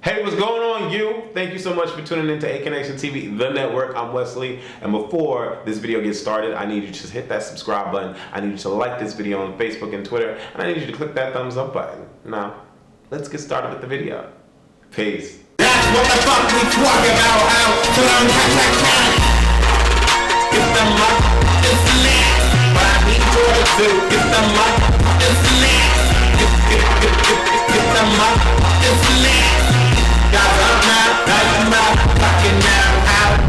Hey, what's going on, you? Thank you so much for tuning into Aconnectiontv, the network. I'm Wesley, and before this video gets started, I need you to just hit that subscribe button. I need you to like this video on Facebook and Twitter, and I need you to click that thumbs up button. Now, let's get started with the video. Peace. That's what the fuck we talk about, how to learn Get the muck, it's lit. But I need you to get the muck, it's lit. Get the muck, it's lit. Got some out, got some out, fucking now, out.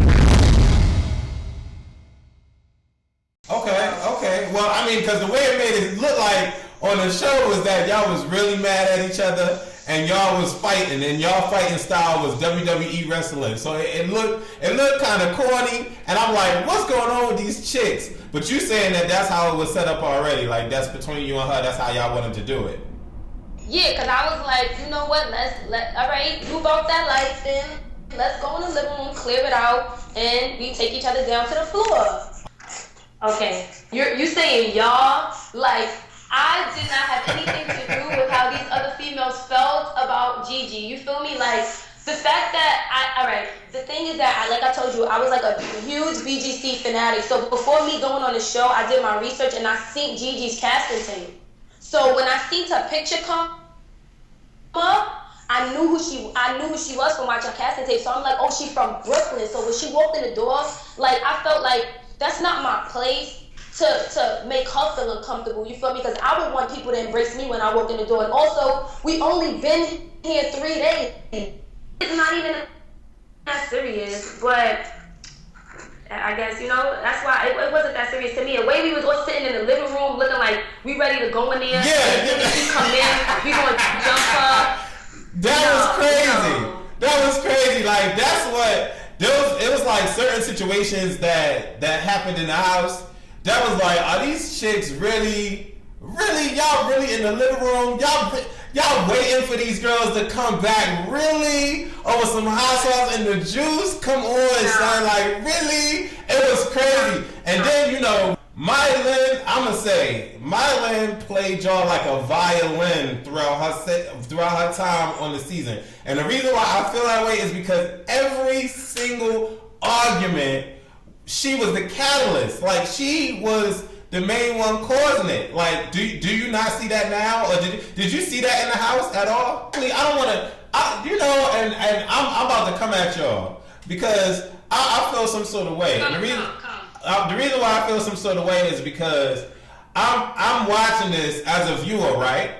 Okay. Well, I mean, because the way it made it look like on the show was that y'all was really mad at each other and y'all was fighting, and y'all fighting style was WWE wrestling. So it looked kind of corny, and I'm like, what's going on with these chicks? But you saying that that's how it was set up already, like that's between you and her, that's how y'all wanted to do it. Yeah, because I was like, you know what, all right, move out that light then. Let's go in the living room, clear it out, and we take each other down to the floor. Okay, you saying y'all, like, I did not have anything to do with how these other females felt about Gigi. You feel me? Like, the fact that the thing is that, like I told you, I was like a huge BGC fanatic. So before me going on the show, I did my research and I seen Gigi's casting tape. So when I seen her picture come up, I knew who she was from watching casting tape. So I'm like, oh, she's from Brooklyn. So when she walked in the door, like, I felt like that's not my place to make her feel uncomfortable. You feel me? Because I would want people to embrace me when I walk in the door. And also, we only been here 3 days. It's not even that serious, but I guess, you know, that's why it wasn't that serious to me. The way we was all sitting in the living room looking like we ready to go in there. Yeah. And then she come in, we gonna jump her. That was crazy. Like, that's what, it was like certain situations that happened in the house. That was like, are these chicks really, y'all really in the living room? Y'all waiting for these girls to come back, really? Over some hot sauce and the juice? Come on, son, like, really? It was crazy. And then, you know, Mylin played y'all like a violin throughout her time on the season. And the reason why I feel that way is because every single argument, she was the catalyst. Like, she was the main one causing it. Like, do you not see that now? Or did you see that in the house at all? I don't want to, and I'm about to come at y'all because I feel some sort of way. The reason why I feel some sort of way is because I'm watching this as a viewer, right?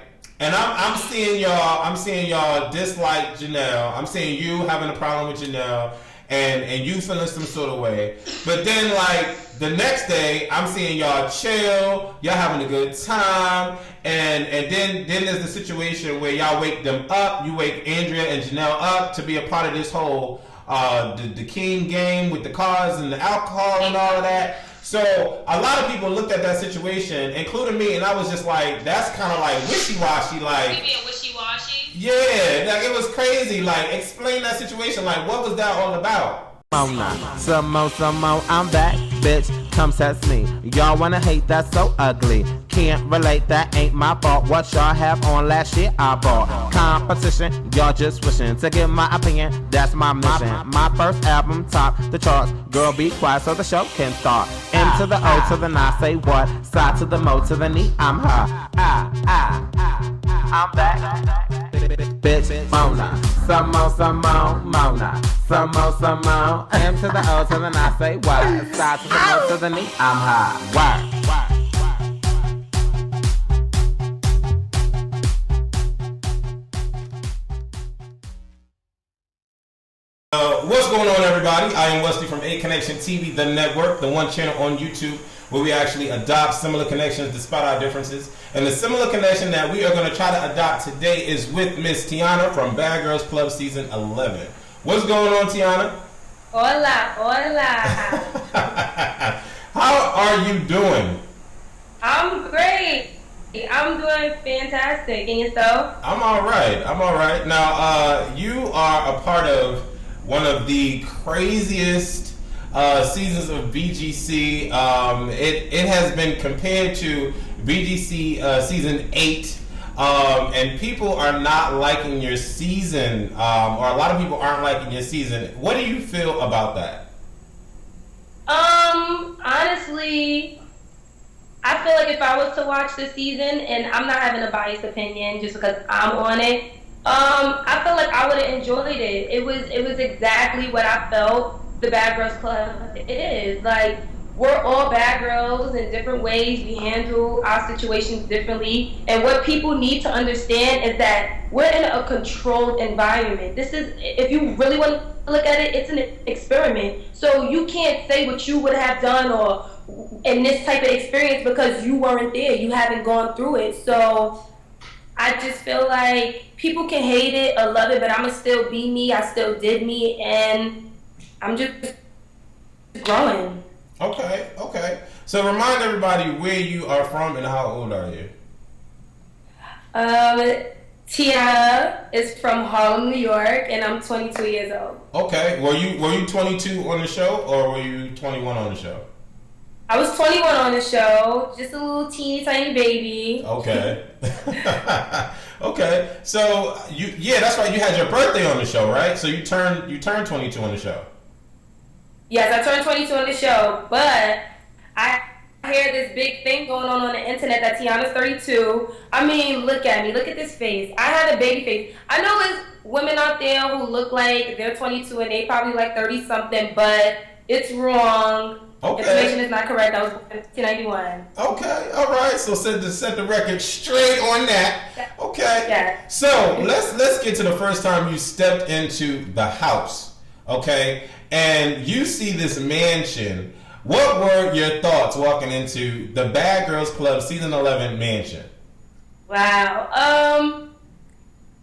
And I'm seeing y'all dislike Janelle. I'm seeing you having a problem with Janelle. And you feeling some sort of way. But then, like, the next day, I'm seeing y'all chill, y'all having a good time, and then there's the situation where y'all wake them up, you wake Andrea and Janelle up to be a part of this whole, the King game with the cars and the alcohol and all of that. So, a lot of people looked at that situation, including me, and I was just like, that's kind of like wishy-washy, like... You being wishy-washy? Yeah, like, it was crazy. Like, explain that situation. Like, what was that all about? Some more, I'm back, bitch, come test me. Y'all wanna hate, that's so ugly. Can't relate, that ain't my fault. What y'all have on last year, I bought. Competition, y'all just wishing to give my opinion, that's my mission. My first album topped the charts. Girl, be quiet so the show can start. M to the O to the N, say what? Side to the Mo to the knee, I'm her. I'm back. Bitch, Mona. Some more, Mona. Some more. M to the O to the N, say what? Side to the Mo to the knee, I'm high. Why? What's going on, everybody? I am Wesley from Aconnectiontv, the network, the one channel on YouTube where we actually adopt similar connections despite our differences. And the similar connection that we are going to try to adopt today is with Miss Tiana from Bad Girls Club Season 11. What's going on, Tiana? Hola. How are you doing? I'm great. I'm doing fantastic. And yourself? I'm all right. Now, you are a part of one of the craziest seasons of BGC. It has been compared to BGC season 8 and people are not liking your season, or a lot of people aren't liking your season. What do you feel about that? Honestly, I feel like if I was to watch the season, and I'm not having a biased opinion just because I'm on it, I feel like I would have enjoyed it. It was exactly what I felt the Bad Girls Club is. Like, we're all bad girls in different ways. We handle our situations differently. And what people need to understand is that we're in a controlled environment. This is, if you really want to look at it, it's an experiment. So you can't say what you would have done or in this type of experience because you weren't there. You haven't gone through it. So I just feel like people can hate it or love it, but I'ma still be me. I still did me, and I'm just growing. Okay. So remind everybody where you are from and how old are you? Tiana is from Harlem, New York, and I'm 22 years old. Okay. Were you 22 on the show, or were you 21 on the show? I was 21 on the show, just a little teeny tiny baby. Okay. Okay. So that's right. You had your birthday on the show, right? So you turned 22 on the show. Yes, I turned 22 on the show, but I hear this big thing going on the internet that Tiana's 32. I mean, look at me. Look at this face. I have a baby face. I know there's women out there who look like they're 22 and they probably like 30-something, but it's wrong. Okay. Information is not correct. I was born in 1991. Okay, all right. So set the record straight on that. Okay. Yeah. So let's get to the first time you stepped into the house. Okay, and you see this mansion. What were your thoughts walking into the Bad Girls Club season 11 mansion? Wow.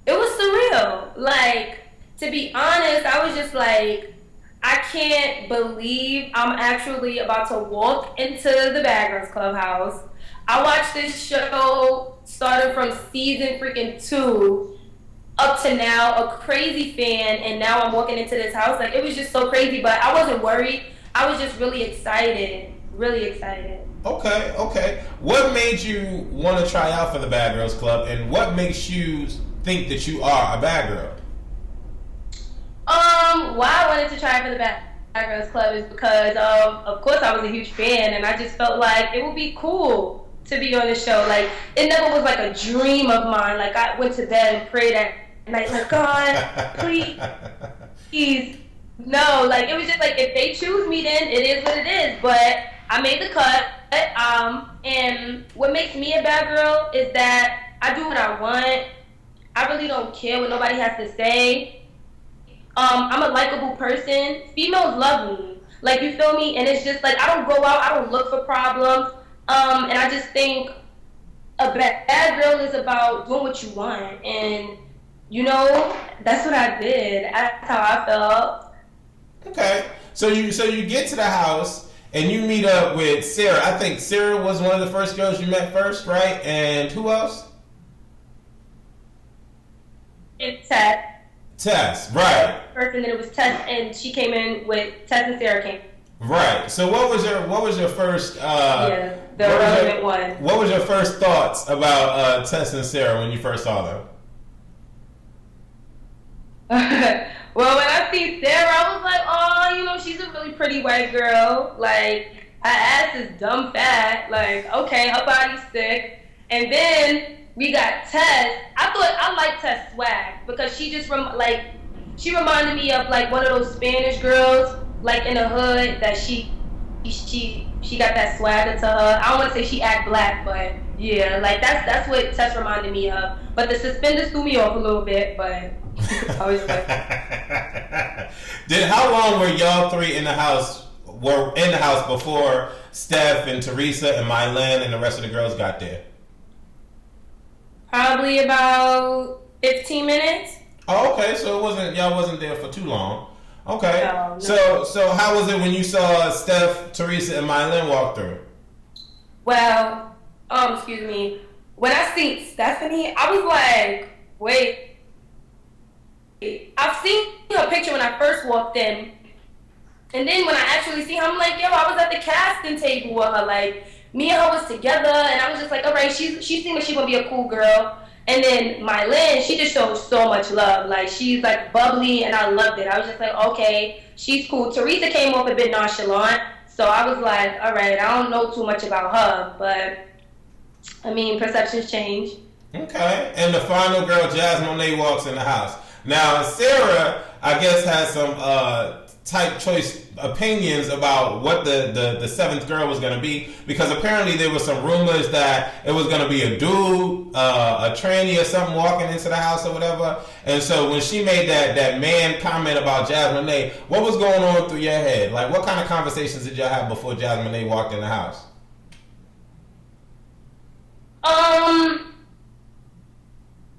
It was surreal. Like, to be honest, I was just like, I can't believe I'm actually about to walk into the Bad Girls Clubhouse. I watched this show started from season freaking 2 up to now, a crazy fan, and now I'm walking into this house. Like, it was just so crazy, but I wasn't worried. I was just really excited. Really excited. Okay. What made you want to try out for the Bad Girls Club, and what makes you think that you are a bad girl? Why I wanted to try for the Bad Girls Club is because of course I was a huge fan, and I just felt like it would be cool to be on the show. Like, it never was like a dream of mine. Like, I went to bed and prayed at night, like, God, please. No, like, it was just like, if they choose me, then it is what it is. But I made the cut. And what makes me a bad girl is that I do what I want. I really don't care what nobody has to say. I'm a likable person. Females love me. Like, you feel me? And it's just like, I don't go out, I don't look for problems. And I just think a bad girl is about doing what you want. And, you know, that's what I did. That's how I felt. Okay. So you get to the house and you meet up with Sarah. I think Sarah was one of the first girls you met first, right? And who else? It's Tess, right? First, and then it was Tess, and she came in with Tess and Sarah came. Right. So what was your first? The relevant one. What was your first thoughts about Tess and Sarah when you first saw them? Well, when I see Sarah, I was like, oh, you know, she's a really pretty white girl. Like, her ass is dumb fat. Like, okay, her body's sick. And then we got Tess. I liked Tess' swag because she just she reminded me of like one of those Spanish girls, like in the hood, that she got that swagger to her. I don't want to say she act black, but yeah, like that's what Tess reminded me of. But the suspenders threw me off a little bit, but I was like. How long were y'all three in the house? Were in the house before Steph and Teresa and Mylene and the rest of the girls got there? Probably about 15 minutes. Oh, okay. So y'all wasn't there for too long. Okay. No. So how was it when you saw Steph, Teresa, and Mylene walk through? Well, excuse me. When I seen Stephanie, I was like, wait. I've seen her picture when I first walked in. And then when I actually see her, I'm like, yo, I was at the casting table with her. Like, me and her was together, and I was just like, all right, she seemed like she gonna be a cool girl. And then my Lynn, she just showed so much love. Like, she's like bubbly, and I loved it. I was just like, okay, she's cool. Teresa came off a bit nonchalant, so I was like, all right, I don't know too much about her, but I mean, perceptions change. Okay, and the final girl, Jasmine, walks in the house. Now, Sarah, I guess, has some type choice opinions about what the seventh girl was going to be, because apparently there was some rumors that it was going to be a dude, a tranny or something walking into the house or whatever. And so when she made that man comment about Jasmine, what was going on through your head? Like, what kind of conversations did y'all have before Jasmine walked in the house?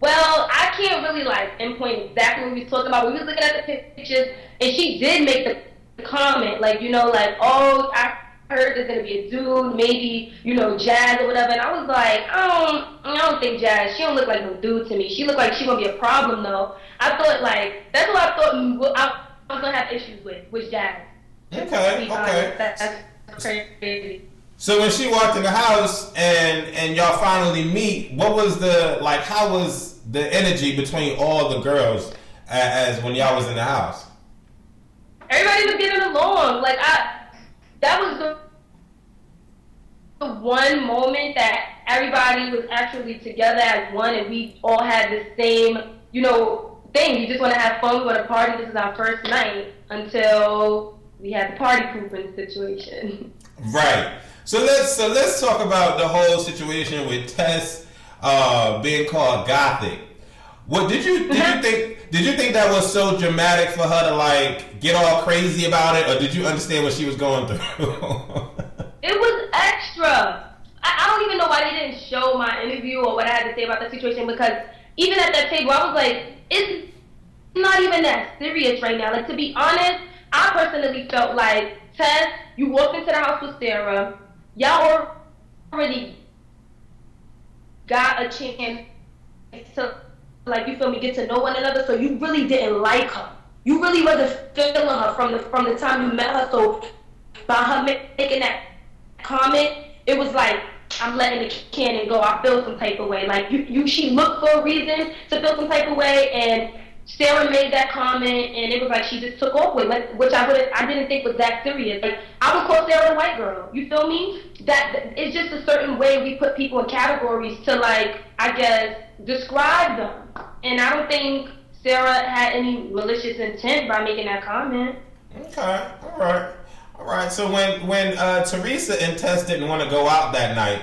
Well, I can't really like pinpoint exactly what we was talking about. We was looking at the pictures, and she did make the comment, like, you know, like, oh, I heard there's gonna be a dude, maybe, you know, Jazz or whatever. And I was like, I don't think Jazz. She don't look like no dude to me. She look like she gonna be a problem though. I thought like that's what I thought I was gonna have issues with Jazz. Okay. That's crazy. So when she walked in the house and y'all finally meet, what was how was the energy between all the girls as when y'all was in the house? Everybody was getting along. Like that was the one moment that everybody was actually together as one, and we all had the same, you know, thing. You just want to have fun, we want to party. This is our first night until we had the party pooping situation. Right. So let's talk about the whole situation with Tess being called gothic. What did you think? Did you think that was so dramatic for her to like get all crazy about it, or did you understand what she was going through? It was extra. I don't even know why they didn't show my interview or what I had to say about the situation, because even at that table, I was like, it's not even that serious right now. Like, to be honest, I personally felt like, Tess, you walked into the house with Sarah. Y'all already got a chance to, like, you feel me, get to know one another, so you really didn't like her. You really wasn't feeling her from the time you met her, so by her making that comment, it was like, I'm letting the cannon go. I feel some type of way. Like, she looked for a reason to feel some type of way, and Sarah made that comment, and it was like she just took off with it, which I didn't think was that serious. Like, I would call Sarah a white girl. You feel me? That it's just a certain way we put people in categories to, like, I guess, describe them. And I don't think Sarah had any malicious intent by making that comment. Okay, all right. So when Teresa and Tess didn't want to go out that night,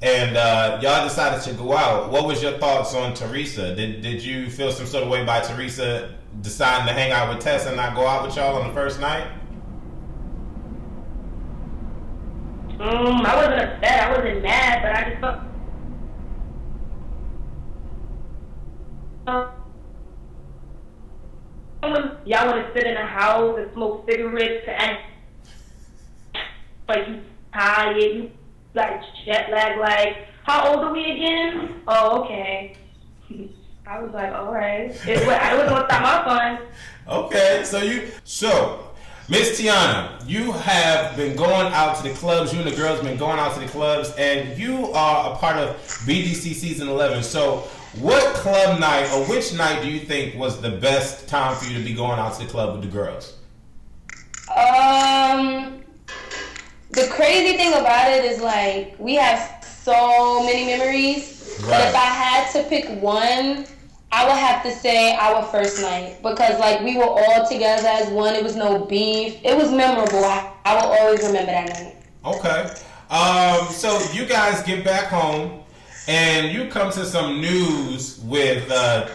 and y'all decided to go out, what was your thoughts on Teresa? Did you feel some sort of way by Teresa deciding to hang out with Tess and not go out with y'all on the first night? I wasn't upset. I wasn't mad, but I just felt. Y'all want to sit in a house and smoke cigarettes and like you tired, you like jet lag, like, how old are we again? Oh, okay. I was like, all right. I was gonna stop my fun. Okay, so Miss Tiana, you have been going out to the clubs. You and the girls have been going out to the clubs, and you are a part of BGC season 11. So what club night or which night do you think was the best time for you to be going out to the club with the girls? The crazy thing about it is, like, we have so many memories. Right. But if I had to pick one, I would have to say our first night, because, like, we were all together as one. It was no beef. It was memorable. I will always remember that night. Okay. So you guys get back home, and you come to some news with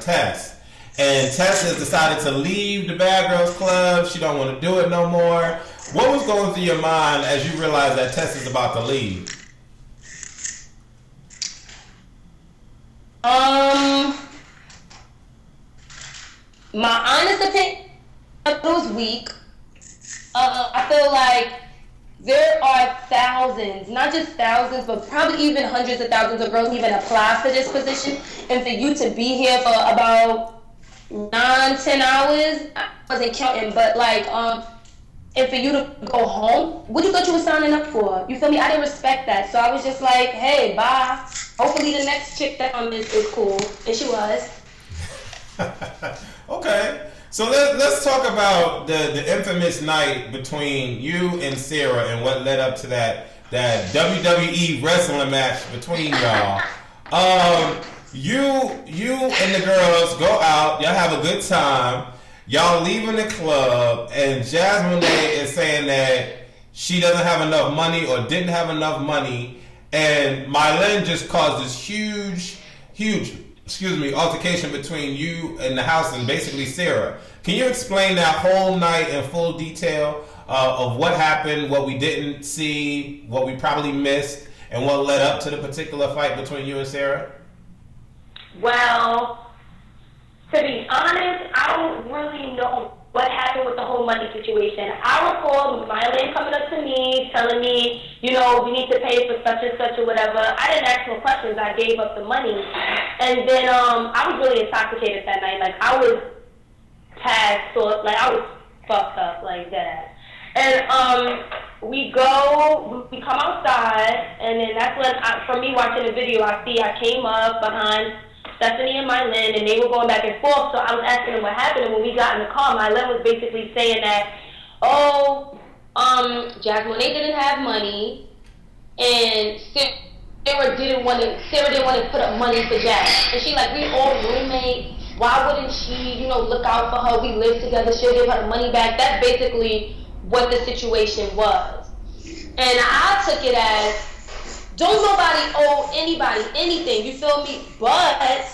Tess. And Tess has decided to leave the Bad Girls Club. She don't want to do it no more. What was going through your mind as you realized that Tess is about to leave? My honest opinion, it was weak. I feel like there are thousands, not just thousands, but probably even hundreds of thousands of girls who even apply for this position. And for you to be here for about 9-10 hours, I wasn't counting, but like, and for you to go home, what you thought you were signing up for? You feel me? I didn't respect that. So I was just like, hey, bye. Hopefully the next chick that I'm is cool. And she was. Okay. So let's talk about the infamous night between you and Sarah and what led up to that WWE wrestling match between y'all. You and the girls go out, y'all have a good time. Y'all leaving the club, and Jasmine is saying that she doesn't have enough money or didn't have enough money, and Mylene just caused this huge, altercation between you and the house and basically Sarah. Can you explain that whole night in full detail of what happened, what we didn't see, what we probably missed, and what led up to the particular fight between you and Sarah? Well, to be honest, I don't really know what happened with the whole money situation. I recall Mylene coming up to me, telling me, you know, we need to pay for such and such or whatever. I didn't ask no questions. I gave up the money. And then I was really intoxicated that night. Like, I was past, so, like, I was fucked up like that. And we come outside, and then that's when, for me watching the video, I came up behind Stephanie and Mylene, and they were going back and forth, so I was asking them what happened, and when we got in the car, Mylene was basically saying that, Jasmine didn't have money, and Sarah didn't want to put up money for Jazz, and she like, we all roommates, why wouldn't she, you know, look out for her, we live together, she'll give her the money back. That's basically what the situation was, and I took it as, don't nobody owe anybody anything, you feel me? But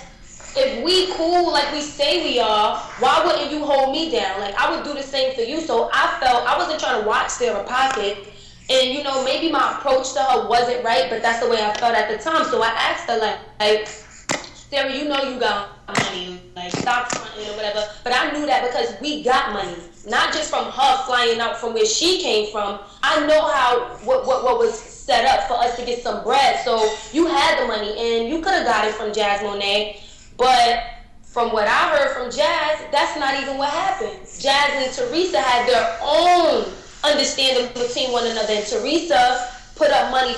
if we cool like we say we are, why wouldn't you hold me down? Like, I would do the same for you. So I felt, I wasn't trying to watch Sarah pocket. And, you know, maybe my approach to her wasn't right, but that's the way I felt at the time. So I asked her, like Sarah, you know you got money. Like, stop fronting or whatever. But I knew that because we got money. Not just from her flying out from where she came from. I know what was set up for us to get some bread. So you had the money, and you could have got it from Jazz Monet. But from what I heard from Jazz, that's not even what happened. Jazz and Teresa had their own understanding between one another, and Teresa put up money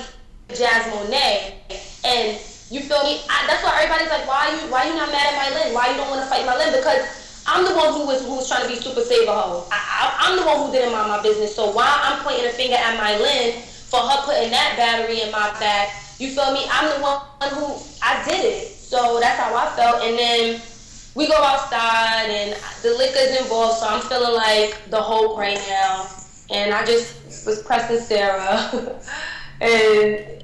for Jazz Monet. And you feel me? That's why everybody's like, why you not mad at Mylene? Why you don't want to fight Mylene? Because I'm the one who was trying to be super saver hoe. I'm the one who didn't mind my business. So why I'm pointing a finger at Mylene for her putting that battery in my back? You feel me? I'm the one who I did it. So that's how I felt. And then we go outside and the liquor's involved, so I'm feeling like the Hulk right now. And I just was pressing Sarah. and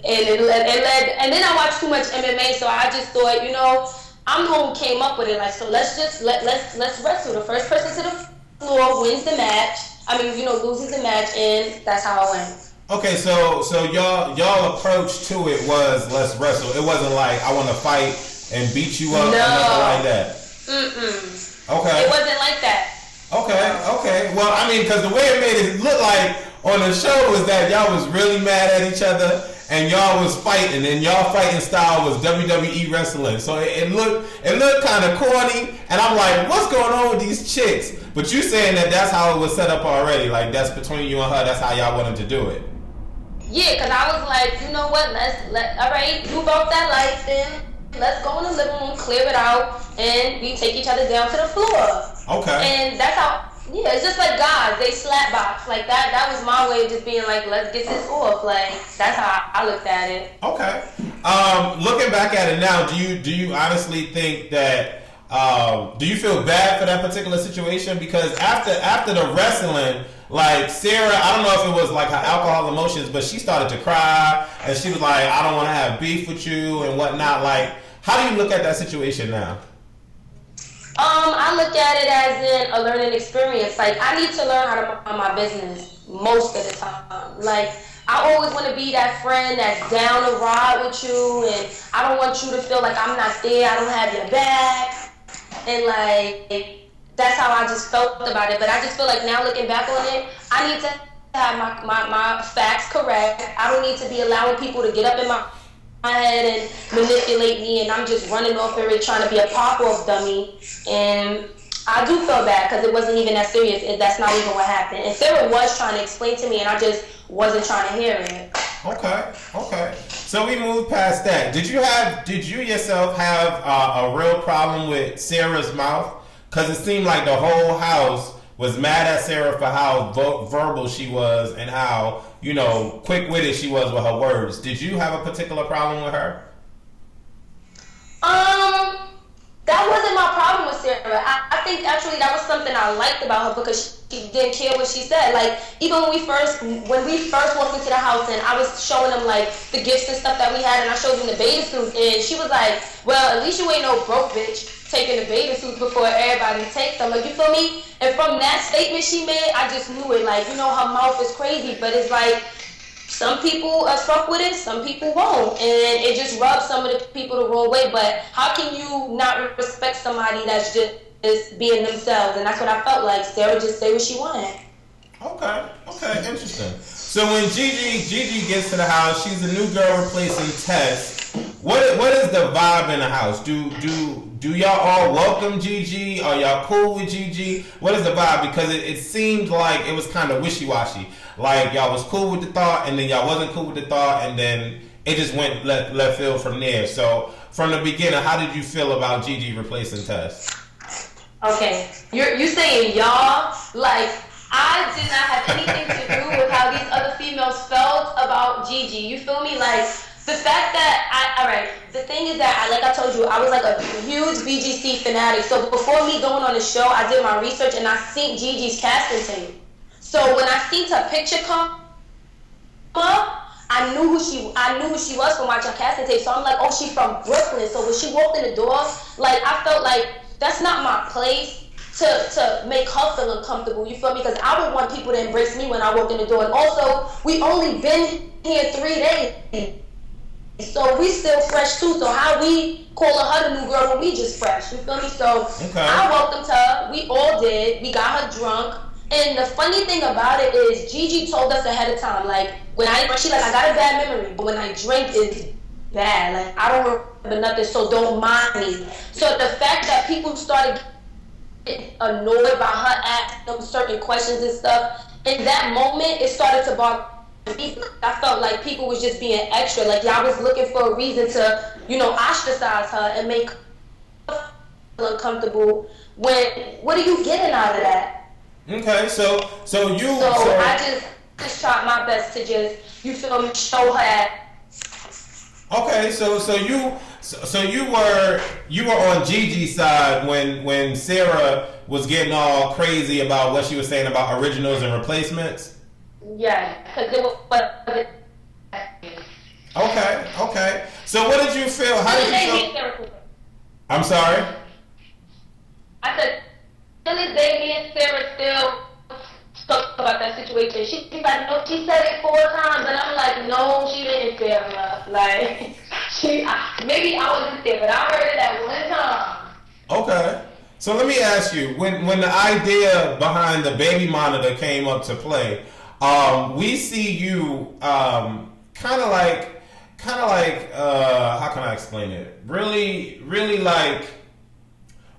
then I watched too much MMA, so I just thought, you know, I'm the one who came up with it. Like, so let's wrestle. The first person to the floor wins the match. I mean, you know, loses the match, and that's how it went. Okay, so y'all approach to it was let's wrestle. It wasn't like I want to fight and beat you up or nothing like that. Okay. It wasn't like that. Okay. Well, I mean, because the way it made it look like on the show was that y'all was really mad at each other and y'all was fighting, and y'all fighting style was WWE wrestling. So it looked kind of corny, and I'm like, what's going on with these chicks? But you saying that that's how it was set up already, like that's between you and her, that's how y'all wanted to do it. Yeah, because I was like, you know what, all right, move off that light then. Let's go in the living room, clear it out, and we take each other down to the floor. Okay. And that's how, yeah, it's just like guys, they slap box. Like that was my way of just being like, let's get this off. Like, that's how I looked at it. Okay. Looking back at it now, do you honestly think that, do you feel bad for that particular situation? Because after the wrestling, like Sarah, I don't know if it was like her alcohol emotions, but she started to cry and she was like, I don't want to have beef with you and whatnot. Like, how do you look at that situation now? I look at it as in a learning experience. Like, I need to learn how to mind my business most of the time. Like, I always want to be that friend that's down to ride with you, and I don't want you to feel like I'm not there, I don't have your back. And like, that's how I just felt about it. But I just feel like now looking back on it, I need to have my facts correct. I don't need to be allowing people to get up in my head and manipulate me, and I'm just running off and trying to be a pop-off dummy. And I do feel bad because it wasn't even that serious. That's not even what happened. And Sarah was trying to explain to me, and I just wasn't trying to hear it. Okay. So we moved past that. Did you yourself have a real problem with Sarah's mouth? Because it seemed like the whole house was mad at Sarah for how verbal she was and how, quick-witted she was with her words. Did you have a particular problem with her? That wasn't my problem with Sarah. I think actually that was something I liked about her because she didn't care what she said. Like, even when we first walked into the house and I was showing them like the gifts and stuff that we had, and I showed them the bathing suits, and she was like, well, at least you ain't no broke bitch taking the bathing suits before everybody takes them. Like, you feel me? And from that statement she made, I just knew it. Like, her mouth is crazy, but it's like, some people fuck with it, some people won't, and it just rubs some of the people the wrong way. But how can you not respect somebody that's just being themselves? And that's what I felt like. Sarah just say what she wanted. Okay, interesting. So when Gigi gets to the house, she's a new girl replacing Tess. What is the vibe in the house? Do y'all all welcome Gigi? Are y'all cool with Gigi? What is the vibe? Because it seemed like it was kind of wishy-washy. Like y'all was cool with the thought, and then y'all wasn't cool with the thought, and then it just went left field from there. So from the beginning, how did you feel about Gigi replacing Tess? Okay, you saying y'all, like, I did not have anything to do with how these other females felt about Gigi. You feel me? Like, the fact that the thing is that, like I told you, I was like a huge BGC fanatic. So before me going on the show, I did my research and I seen Gigi's casting tape. So when I seen her picture come up, I knew who she was from watching her casting tape. So I'm like, oh, she's from Brooklyn. So when she walked in the door, like, I felt like that's not my place to make her feel uncomfortable. You feel me? Because I would want people to embrace me when I walked in the door. And also, we only been here 3 days. So we still fresh too. So how we call her the new girl when we just fresh? You feel me? So okay. I welcomed her. We all did. We got her drunk. And the funny thing about it is Gigi told us ahead of time, like, she like, I got a bad memory, but when I drink it's bad. Like, I don't remember nothing, so don't mind me. So the fact that people started getting annoyed by her asking them certain questions and stuff, in that moment it started to bother me. I felt like people was just being extra, like y'all was looking for a reason to, ostracize her and make her feel uncomfortable. What are you getting out of that? Okay, so I just tried my best to just, you feel me, show her that. Okay, so you were on Gigi's side when Sarah was getting all crazy about what she was saying about originals and replacements? Yeah, because it was Okay. So what did you feel? How did you feel? I'm sorry? I said, till this day, me and Sarah still talk about that situation. She's like, no, she said it 4 times, and I'm like, no, she didn't, Sarah. Like, maybe I wasn't there, but I heard it that 1 time. Okay. So let me ask you, when the idea behind the baby monitor came up to play, we see you kind of like how can I explain it? Really like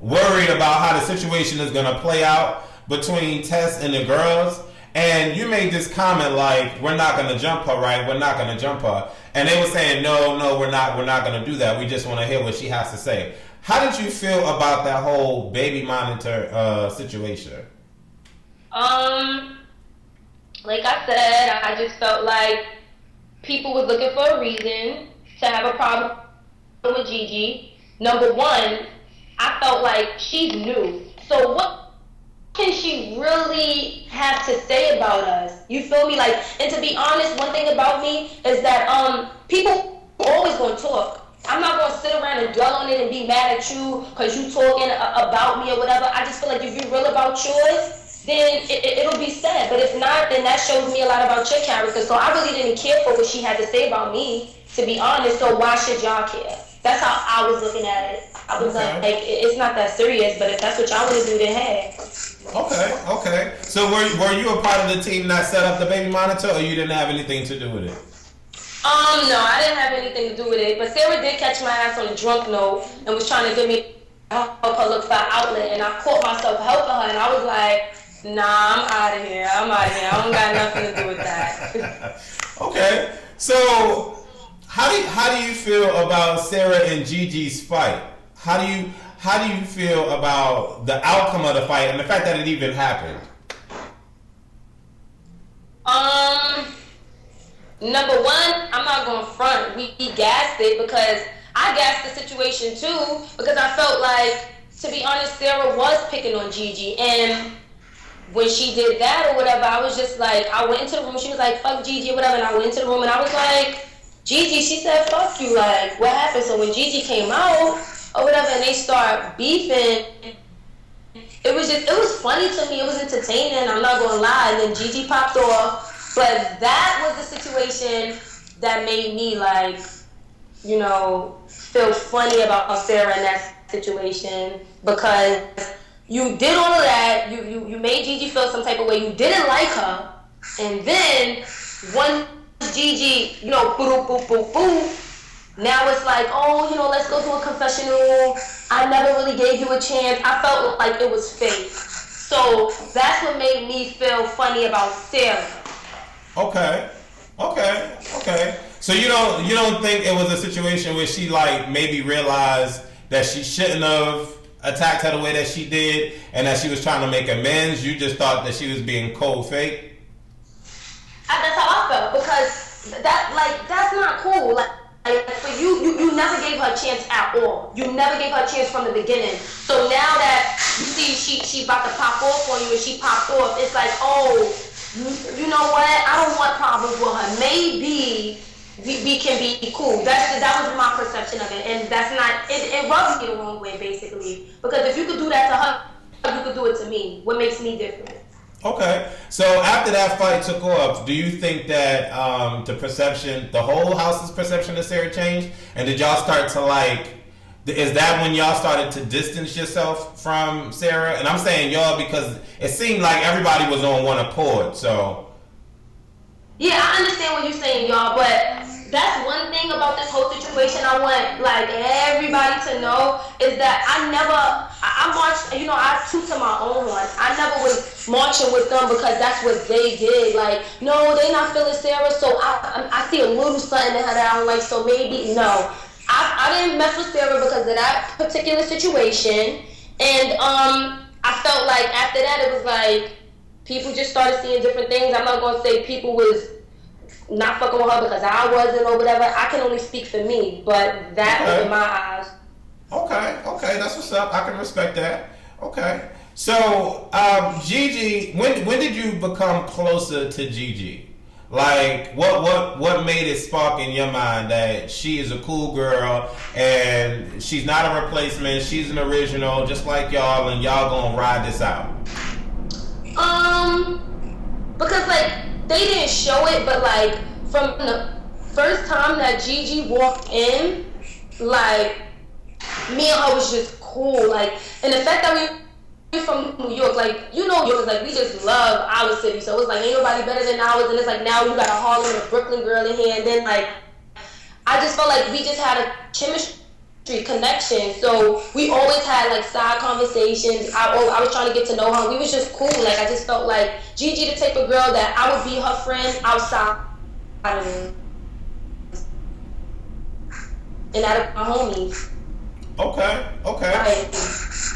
worried about how the situation is gonna play out between Tess and the girls. And you made this comment like, we're not gonna jump her, right? We're not gonna jump her. And they were saying, no, we're not gonna do that. We just want to hear what she has to say. How did you feel about that whole baby monitor situation? Like I said, I just felt like people was looking for a reason to have a problem with Gigi. Number one, I felt like she's new. So what can she really have to say about us? You feel me? Like, and to be honest, one thing about me is that people always gonna talk. I'm not gonna sit around and dwell on it and be mad at you because you talking about me or whatever. I just feel like if you're real about yours, then it'll be said. But if not, then that shows me a lot about your character. So I really didn't care for what she had to say about me, to be honest. So why should y'all care? That's how I was looking at it. I was like, it's not that serious, but if that's what y'all want to do, then hey. Okay. So were you a part of the team that set up the baby monitor, or you didn't have anything to do with it? No, I didn't have anything to do with it. But Sarah did catch my ass on a drunk note and was trying to give me help her look for an outlet, and I caught myself helping her, and I was like, nah, I'm out of here. I don't got nothing to do with that. Okay, so how do you feel about Sarah and Gigi's fight? How do you feel about the outcome of the fight and the fact that it even happened? Number one, I'm not going to front. We gassed it because I gassed the situation too, because I felt like, to be honest, Sarah was picking on Gigi, and when she did that or whatever, I was just like, I went into the room, she was like, fuck Gigi or whatever, and I went into the room and I was like, Gigi, she said, fuck you, like, what happened? So when Gigi came out or whatever and they start beefing, it was funny to me, it was entertaining, I'm not gonna lie, and then Gigi popped off, but that was the situation that made me, like, you know, feel funny about Sarah in that situation, because you did all of that, you made Gigi feel some type of way, you didn't like her, and then once Gigi, you know, boop, boop, boop, boop, now it's like, oh, you know, let's go to a confessional, I never really gave you a chance, I felt like it was fake. So that's what made me feel funny about Sarah. Okay. So you don't think it was a situation where she like maybe realized that she shouldn't have attacked her the way that she did and that she was trying to make amends? You just thought that she was being cold fake? That's how I felt, because that's not cool. Like for you never gave her a chance at all. You never gave her a chance from the beginning. So now that you see she about to pop off on you and she popped off, it's like, oh, you know what? I don't want problems with her. Maybe we can be cool. That was my perception of it, and that's not. It rubs me the wrong way, basically. Because if you could do that to her, you could do it to me. What makes me different? Okay. So after that fight took off, do you think that the whole house's perception of Sarah changed? And did y'all start to like? Is that when y'all started to distance yourself from Sarah? And I'm saying y'all because it seemed like everybody was on one accord. So. Yeah, I understand what you're saying, y'all, but that's one thing about this whole situation I want, like, everybody to know is that I marched, you know, I toot to my own horn. I never was marching with them because that's what they did. Like, no, they not feeling Sarah, so I see a little something in her that I don't like, so maybe, no. I didn't mess with Sarah because of that particular situation, and I felt like after that it was like, people just started seeing different things. I'm not going to say people was not fucking with her because I wasn't or whatever. I can only speak for me, but that was in my eyes. Okay, that's what's up. I can respect that. Okay. So, Gigi, when did you become closer to Gigi? Like, what made it spark in your mind that she is a cool girl and she's not a replacement, she's an original, just like y'all, and y'all gonna ride this out? Because like they didn't show it, but like from the first time that Gigi walked in, like me and her was just cool. Like, and the fact that we from New York, like, you know, New York is like, we just love our city, so it's like ain't nobody better than ours, and it's like now you got a Harlem and a Brooklyn girl in here, and then like I just felt like we just had a chemistry connection, so we always had like side conversations. I was trying to get to know her. We was just cool. Like I just felt like Gigi the type of girl that I would be her friend outside and out of my homies. Okay. Right.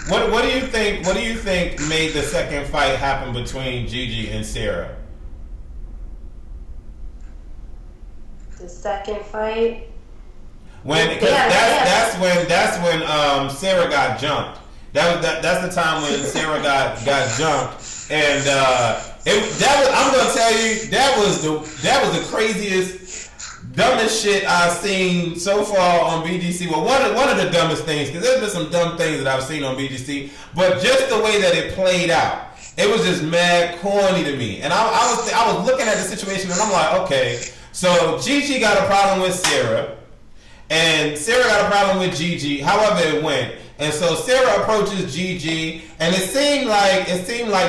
What do you think? What do you think made the second fight happen between Gigi and Sarah? The second fight. That's when Sarah got jumped. That's the time when Sarah got jumped, and I'm gonna tell you that was the craziest, dumbest shit I've seen so far on BGC. Well, one of the dumbest things, because there's been some dumb things that I've seen on BGC, but just the way that it played out, it was just mad corny to me. And I was looking at the situation and I'm like, okay, so Gigi got a problem with Sarah. And Sarah got a problem with Gigi, however it went. And so Sarah approaches Gigi, and it seemed like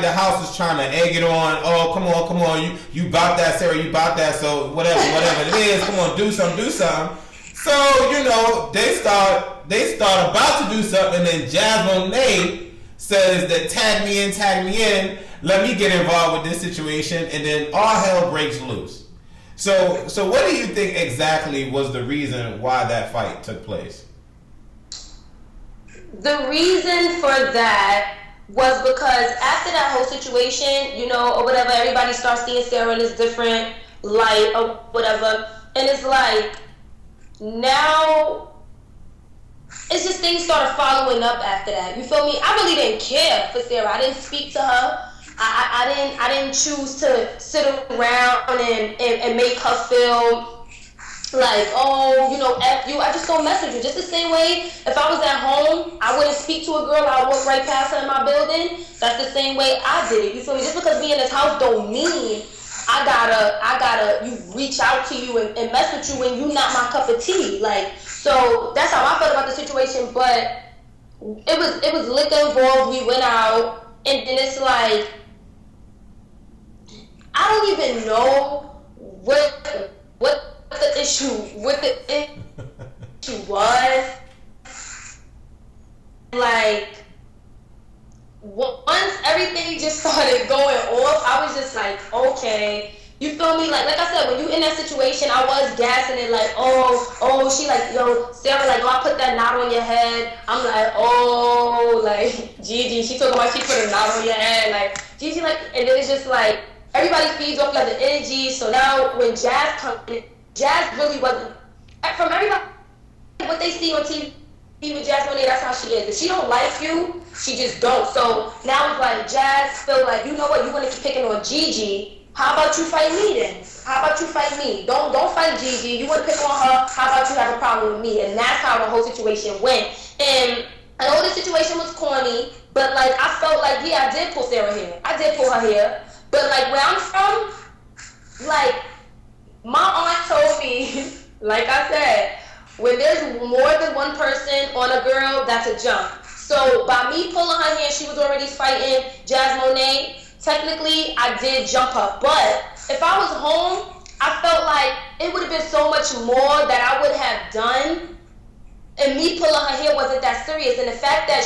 the house was trying to egg it on. Oh, come on, you bought that, Sarah, you bought that. So whatever it is, come on, do something. So, you know, they start about to do something, and then Monet says that tag me in, let me get involved with this situation, and then all hell breaks loose. So what do you think exactly was the reason why that fight took place? The reason for that was because after that whole situation, you know, or whatever, everybody starts seeing Sarah in this different light or whatever, and it's like, now it's just things started following up after that. You feel me? I really didn't care for Sarah. I didn't speak to her. I didn't choose to sit around and make her feel like, oh, you know, F you. I just don't mess with you. Just the same way if I was at home, I wouldn't speak to a girl, I would walk right past her in my building. That's the same way I did it. You feel me? Just because we in this house don't mean I gotta you reach out to you and mess with you when you not my cup of tea. Like, so that's how I felt about the situation. But it was liquor involved. We went out, and then it's like, I don't even know what the issue was. Like, once everything just started going off, I was just like, okay, you feel me? Like I said, when you in that situation, I was gassing it like, oh, she like, yo, Sarah, like, oh, I put that knot on your head. I'm like, oh, like, Gigi, she talking about she put a knot on your head, like, Gigi, like, and then it's just like, everybody feeds off like the energy. So now when Jazz comes in, Jazz really wasn't, from everybody, what they see on TV, with Jazz Monet, that's how she is. If she don't like you, she just don't. So now it's like Jazz feel like, you know what, you want to keep picking on Gigi. How about you fight me then? How about you fight me? Don't fight Gigi. You want to pick on her. How about you have a problem with me? And that's how the whole situation went. And I know the situation was corny, but like I felt like, yeah, I did pull Sarah hair. I did pull her hair. But like where I'm from, like my aunt told me, like I said, when there's more than one person on a girl, that's a jump. So by me pulling her hair, she was already fighting Jazz Monet. Technically, I did jump her. But if I was home, I felt like it would have been so much more that I would have done. And me pulling her hair wasn't that serious. And the fact that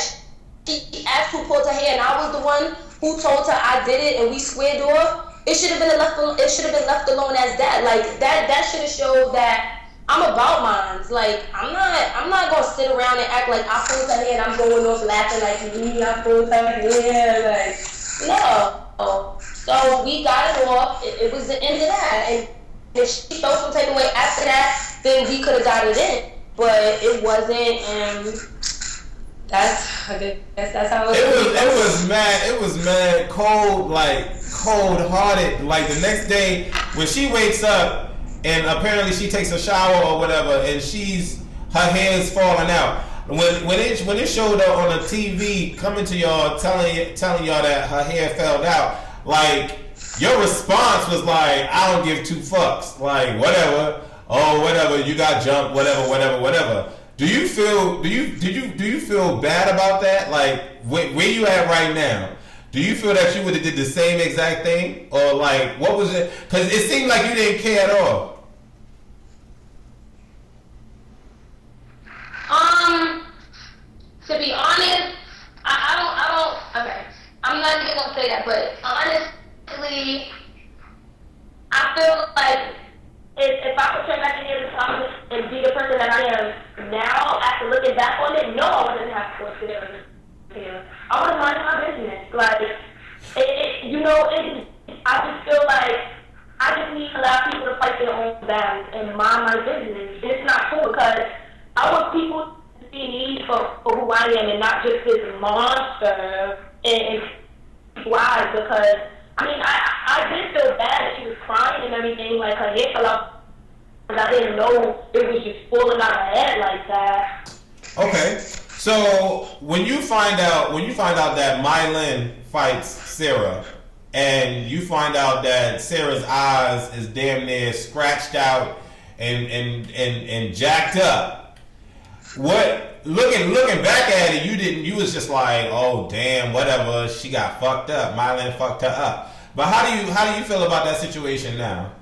she asked who pulled her hair, and I was the one who told her I did it, and we squared off, it should have been left alone as that. Like that should have showed that I'm about mines. Like I'm not gonna sit around and act like I pulled her hair and I'm going off laughing like me, I pulled her hair. Like no. So we got it off. It was the end of that. And if she felt some type of way after that, then we could have got it in. But it wasn't, and that's how it was. It was mad cold, like cold-hearted. Like the next day when she wakes up and apparently she takes a shower or whatever, and her hair is falling out. When it showed up on the TV, coming to y'all, telling y'all that her hair fell out, like your response was like, I don't give two fucks. Like whatever, you got jumped, whatever. Do you feel bad about that? Like where you at right now? Do you feel that you would have did the same exact thing, or like what was it? Because it seemed like you didn't care at all. To be honest, I don't, okay, I'm not even gonna say that, but honestly, I feel like if I could turn back into the time and be the person that I am now, after looking back on it, no, I wouldn't have forced it over here. I would have minded my business. Like, I just feel like I just need to allow people to fight their own battles and mind my business. It's not cool because I want people to see me for who I am and not just this monster and why, because I mean I did feel bad that she was crying and everything, like her hair fell out, and I didn't know it was just falling out her head like that. Okay, so when you find out that Mylin fights Sarah, and you find out that Sarah's eyes is damn near scratched out and jacked up, what looking back at it, you was just like, oh damn, whatever, she got fucked up, Mylin fucked her up. But how do you feel about that situation now?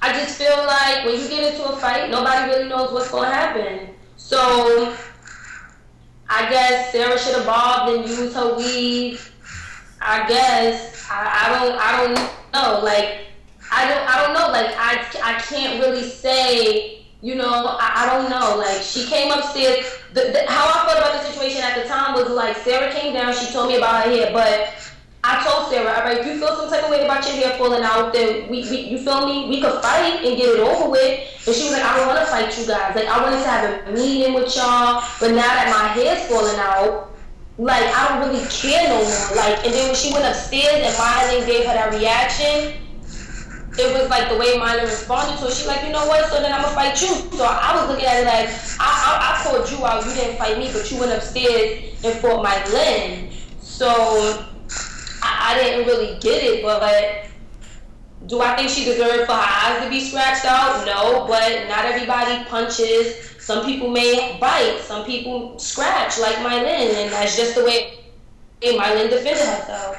I just feel like when you get into a fight, nobody really knows what's going to happen. So I guess Sarah should have bobbed and used her weave. I guess I don't know. Like I don't know. Like I can't really say. You know, I don't know. Like she came upstairs. How I felt about the situation at the time was like Sarah came down. She told me about her hair, but I told Sarah, all right, if you feel some type of way about your hair falling out, then you feel me? We could fight and get it over with. And she was like, I don't want to fight you guys. Like, I wanted to have a meeting with y'all, but now that my hair's falling out, like, I don't really care no more. Like, and then when she went upstairs and Mylan gave her that reaction, it was like the way Mylan responded to it. She's like, you know what? So then I'm gonna fight you. So I was looking at it like, I called you out. You didn't fight me, but you went upstairs and fought Mylan. So I didn't really get it, but do I think she deserved for her eyes to be scratched out? No, but not everybody punches. Some people may bite. Some people scratch, like Mylan, and that's just the way Mylan defended herself.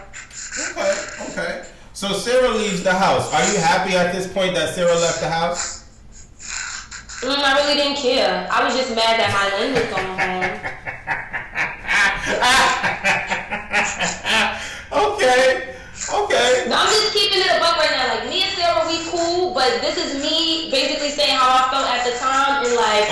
Okay. So Sarah leaves the house. Are you happy at this point that Sarah left the house? I really didn't care. I was just mad that Mylan was going home. Okay. No, I'm just keeping it a buck right now. Like, me and Sarah, we cool, but this is me basically saying how I felt at the time, and like,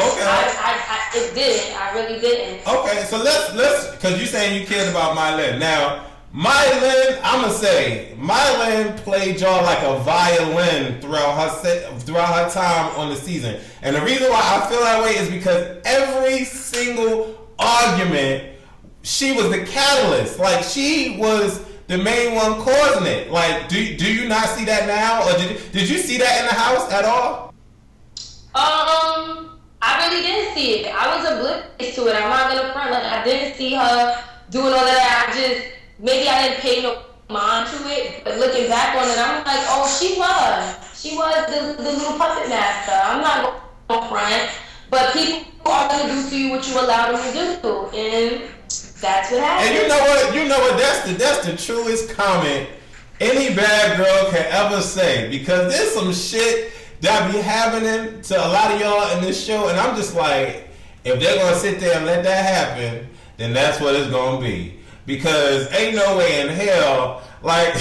I really didn't. Okay, so let's, because you saying you cared about Mylan. Now, Mylan, I'ma say, Mylan played y'all like a violin throughout her time on the season. And the reason why I feel that way is because every single argument, she was the catalyst. Like, she was the main one causing it. Like, do you not see that now? Or did you see that in the house at all? I really didn't see it. I was oblivious to it. I'm not gonna front. Like, I didn't see her doing all of that. Maybe I didn't pay no mind to it, but looking back on it, I'm like, oh, she was the little puppet master. I'm not gonna front, but people are gonna do to you what you allow them to do, and that's what happened. And you know what? That's the truest comment any bad girl can ever say, because there's some shit that be happening to a lot of y'all in this show, and I'm just like, if they're gonna sit there and let that happen, then that's what it's gonna be. Because ain't no way in hell, like,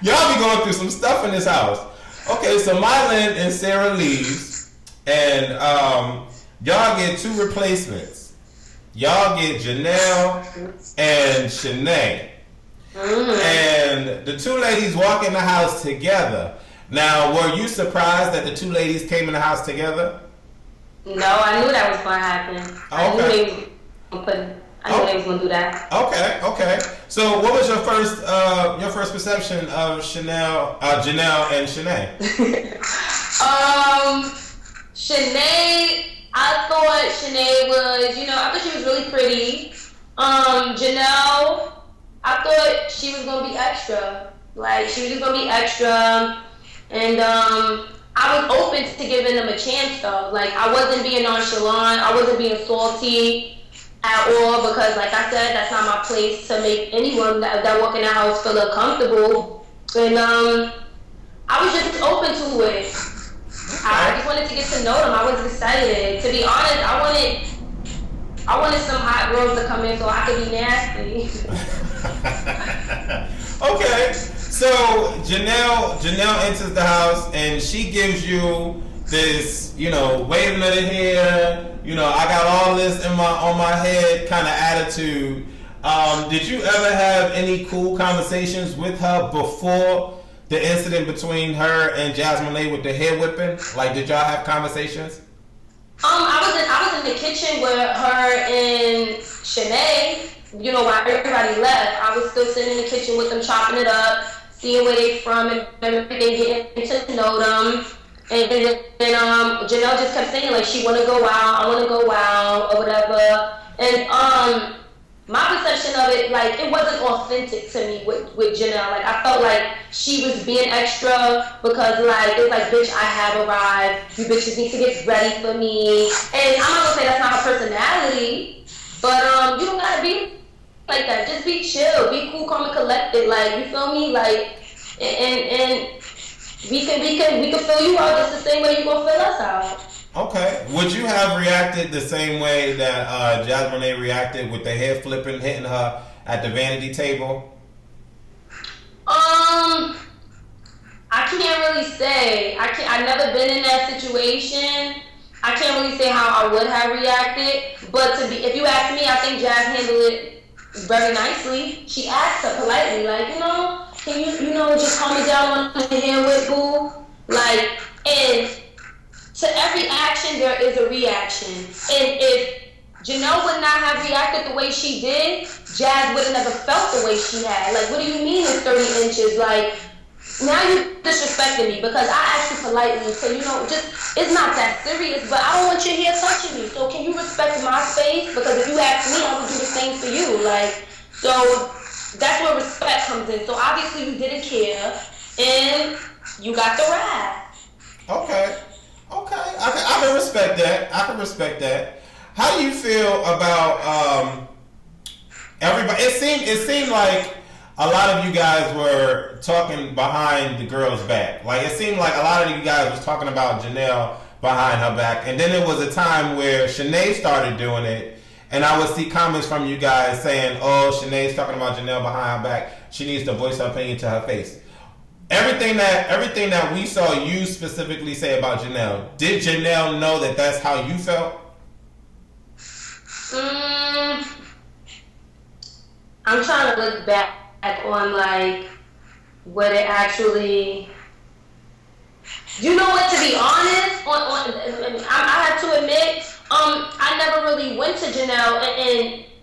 y'all be going through some stuff in this house. Okay, so Mylan and Sarah leaves, and y'all get two replacements. Y'all get Janelle and Shanae. And the two ladies walk in the house together. Now, were you surprised that the two ladies came in the house together? No, I knew that was going to happen. I knew they was going to do that. Okay. So, what was your first perception of Janelle and Shanae? Shanae, I thought Shanae was, I thought she was really pretty. Janelle, I thought she was going to be extra. Like, she was just going to be extra. And I was open to giving them a chance, though. Like, I wasn't being nonchalant. I wasn't being salty at all, because, like I said, that's not my place to make anyone that walk in the house feel uncomfortable. And I was just open to it. I just wanted to get to know them. I was excited. To be honest, I wanted some hot girls to come in so I could be nasty. Okay, so Janelle enters the house and she gives you this, waving of the hair, I got all this on my head kind of attitude. Did you ever have any cool conversations with her before the incident between her and Jasmine Lay with the hair whipping? Like, did y'all have conversations? I was in the kitchen with her and Shanae. While everybody left, I was still sitting in the kitchen with them, chopping it up, seeing where they from and everything, getting to know them. And then Janelle just kept saying, like, she want to go out, I want to go out, or whatever. And my perception of it, like, it wasn't authentic to me with Janelle. Like, I felt like she was being extra because, like, it's like, bitch, I have arrived. You bitches need to get ready for me. And I'm not going to say that's not her personality, but you don't got to be like that. Just be chill. Be cool, calm, and collected. Like, you feel me? Like, and we can fill you out just the same way you gonna fill us out. Okay. Would you have reacted the same way that Jasmine reacted with the head flipping, hitting her at the vanity table? I can't really say. I've never been in that situation. I can't really say how I would have reacted. But if you ask me, I think Jazz handled it very nicely. She asked her politely, like, can you just calm me down on the hand with boo? Like, and to every action there is a reaction. And if Janelle would not have reacted the way she did, Jazz would have never felt the way she had. Like, what do you mean it's 30 inches? Like, now you disrespecting me because I asked you politely. So, just, it's not that serious, but I don't want your hair touching me. So can you respect my space? Because if you ask me, I will do the same for you. Like, so that's where respect comes in. So obviously you didn't care and you got the wrath. Okay. I can respect that. How do you feel about everybody? It seemed like a lot of you guys were talking behind the girl's back. Like, it seemed like a lot of you guys was talking about Janelle behind her back. And then there was a time where Shanae started doing it. And I would see comments from you guys saying, oh, Shanae's talking about Janelle behind her back. She needs to voice her opinion to her face. Everything that we saw you specifically say about Janelle, did Janelle know that that's how you felt? I'm trying to look back on like what it actually. You know what? To be honest, I have to admit, I never really went to Janelle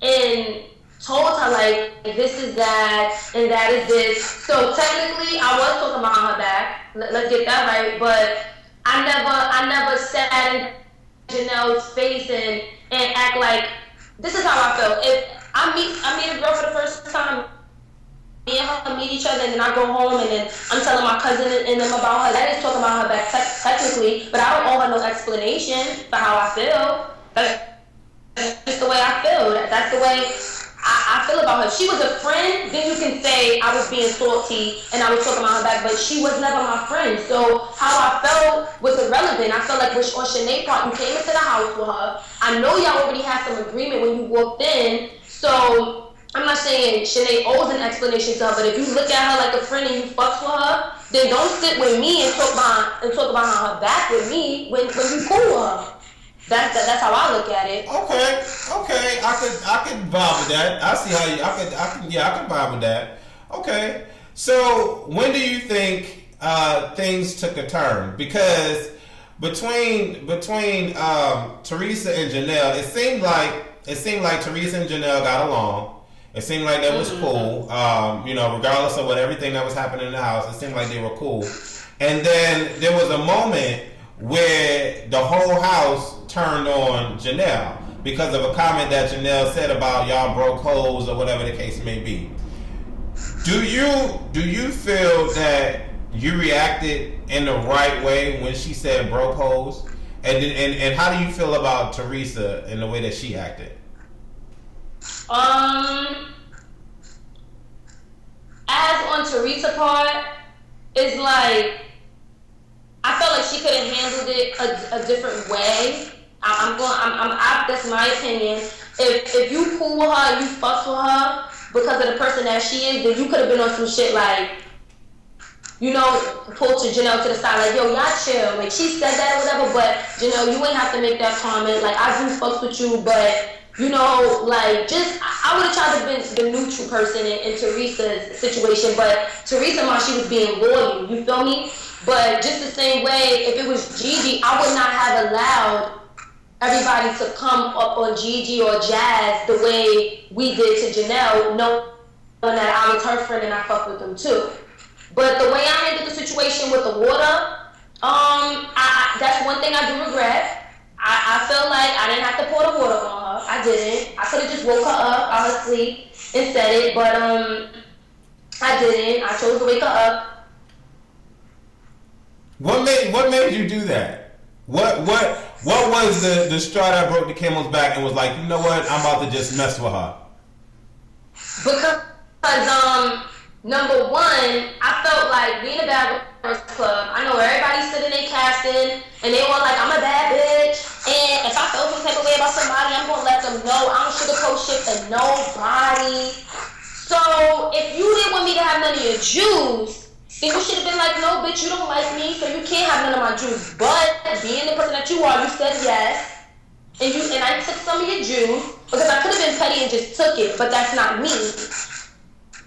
and told her like this is that and that is this. So technically, I was talking behind her back. Let's get that right. But I never sat in Janelle's face and act like this is how I felt. If I meet a girl for the first time, me and her meet each other, and then I go home, and then I'm telling my cousin and them about her. That is talking about her back technically, but I don't owe her no explanation for how I feel. That's just the way I feel. That's the way I feel about her. If she was a friend, then you can say I was being salty and I was talking about her back, but she was never my friend. So how I felt was irrelevant. I felt like on Shanae part, you came into the house with her. I know y'all already had some agreement when you walked in, so I'm not saying Shanae owes an explanation to her, but if you look at her like a friend and you fucks with her, then don't sit with me and talk about her back with me when you cool with her. That's how I look at it. Okay. I could vibe with that. I see how you. I can vibe with that. Okay. So when do you think things took a turn? Because between Teresa and Janelle, it seemed like Teresa and Janelle got along. It seemed like that was cool. Regardless of everything that was happening in the house, it seemed like they were cool. And then there was a moment where the whole house turned on Janelle because of a comment that Janelle said about y'all broke hoes or whatever the case may be. Do you feel that you reacted in the right way when she said broke hoes? And how do you feel about Teresa and the way that she acted? As on Teresa part, it's like I felt like she could have handled it a different way. That's my opinion. If you cool with her and you fuck with her because of the person that she is, then you could have been on some shit like, pull to Janelle to the side like, yo, y'all chill. Like, she said that or whatever, but Janelle, you ain't have to make that comment. Like, I do fucks with you, but I would have tried to be the neutral person in Teresa's situation, but Teresa, she was being loyal, you feel me? But just the same way, if it was Gigi, I would not have allowed everybody to come up on Gigi or Jazz the way we did to Janelle, knowing that I was her friend and I fucked with them too. But the way I handled the situation with the water, that's one thing I do regret. I felt like I didn't have to pour the water on her. I didn't. I could have just woke her up out of sleep and said it, but I didn't. I chose to wake her up. What made you do that? What was the straw that broke the camel's back and was like, you know what, I'm about to just mess with her? Because Number one, I felt like being a Bad Girls Club. I know everybody's sitting there casting, and they were like, I'm a bad bitch, and if I feel some type of way about somebody, I'm gonna let them know. I don't sugarcoat shit for nobody. So if you didn't want me to have none of your juice, then you should have been like, no, bitch, you don't like me, so you can't have none of my juice. But being the person that you are, you said yes, and I took some of your juice because I could have been petty and just took it, but that's not me.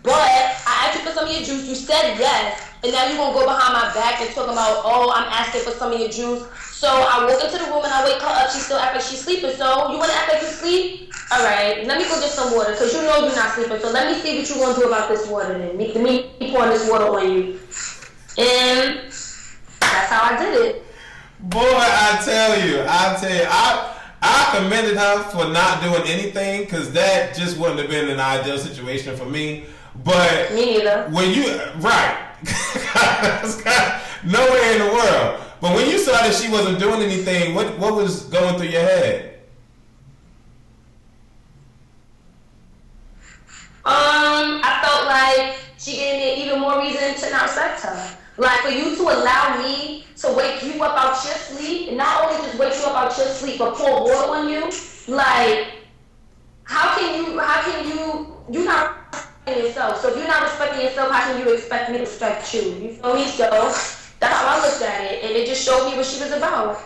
But I asked you for some of your juice, you said yes, and now you're going to go behind my back and talk about, oh, I'm asking for some of your juice. So I walk into the room and I wake her up, she still acts like she's sleeping. So you want to act like you sleep? All right, let me go get some water, because you know you're not sleeping. So let me see what you're going to do about this water then. Me pouring this water on you. And that's how I did it. Boy, I tell you, I commended her for not doing anything, because that just wouldn't have been an ideal situation for me. But me neither. When you nowhere in the world. But when you saw that she wasn't doing anything, what was going through your head? I felt like she gave me even more reason to not respect her. Like, for you to allow me to wake you up out your sleep, and not only just wake you up out your sleep, but pour water on you, like, how can you not respecting yourself? So if you're not respecting yourself, how can you expect me to respect you? You feel me? So that's how I looked at it, and it just showed me what she was about.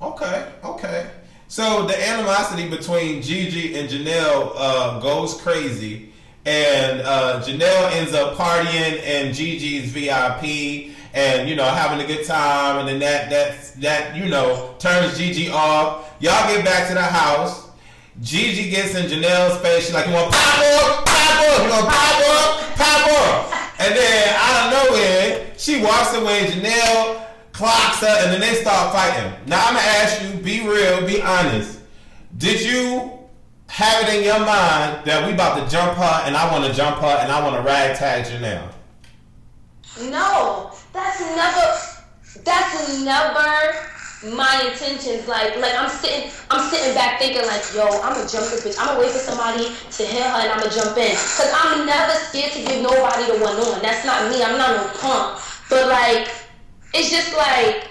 Okay. So the animosity between Gigi and Janelle goes crazy, and Janelle ends up partying in Gigi's VIP, and having a good time, and then that turns Gigi off. Y'all get back to the house. Gigi gets in Janelle's face. She's like, "You want pop up? You want pop up?" And then out of nowhere, she walks away. Janelle clocks her, and then they start fighting. Now I'm gonna ask you, be real, be honest. Did you have it in your mind that we about to jump her, and I want to jump her, and I want to ragtag Janelle? No, that's never my intentions. Like I'm sitting back thinking like, yo, I'm gonna jump this bitch. I'm gonna wait for somebody to hit her and I'm gonna jump in. Cause I'm never scared to give nobody the one on. That's not me. I'm not no punk. But like, it's just like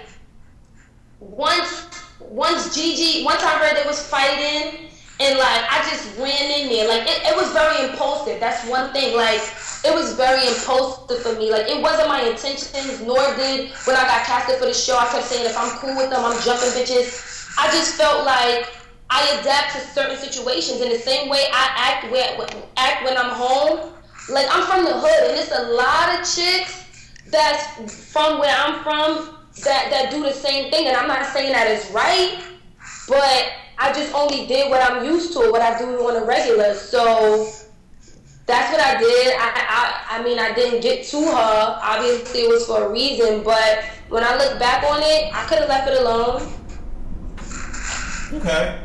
once I heard they was fighting, and like I just ran in there. Like it was very impulsive. That's one thing. Like it was very impulsive for me. Like it wasn't my intentions, nor did when I got casted for the show. I kept saying if I'm cool with them, I'm jumping bitches. I just felt like I adapt to certain situations in the same way I act when I'm home. Like I'm from the hood, and it's a lot of chicks that's from where I'm from that do the same thing. And I'm not saying that it's right, but I just only did what I'm used to, what I do on a regular. So that's what I did. I mean, I didn't get to her. Obviously, it was for a reason. But when I look back on it, I could have left it alone. Okay.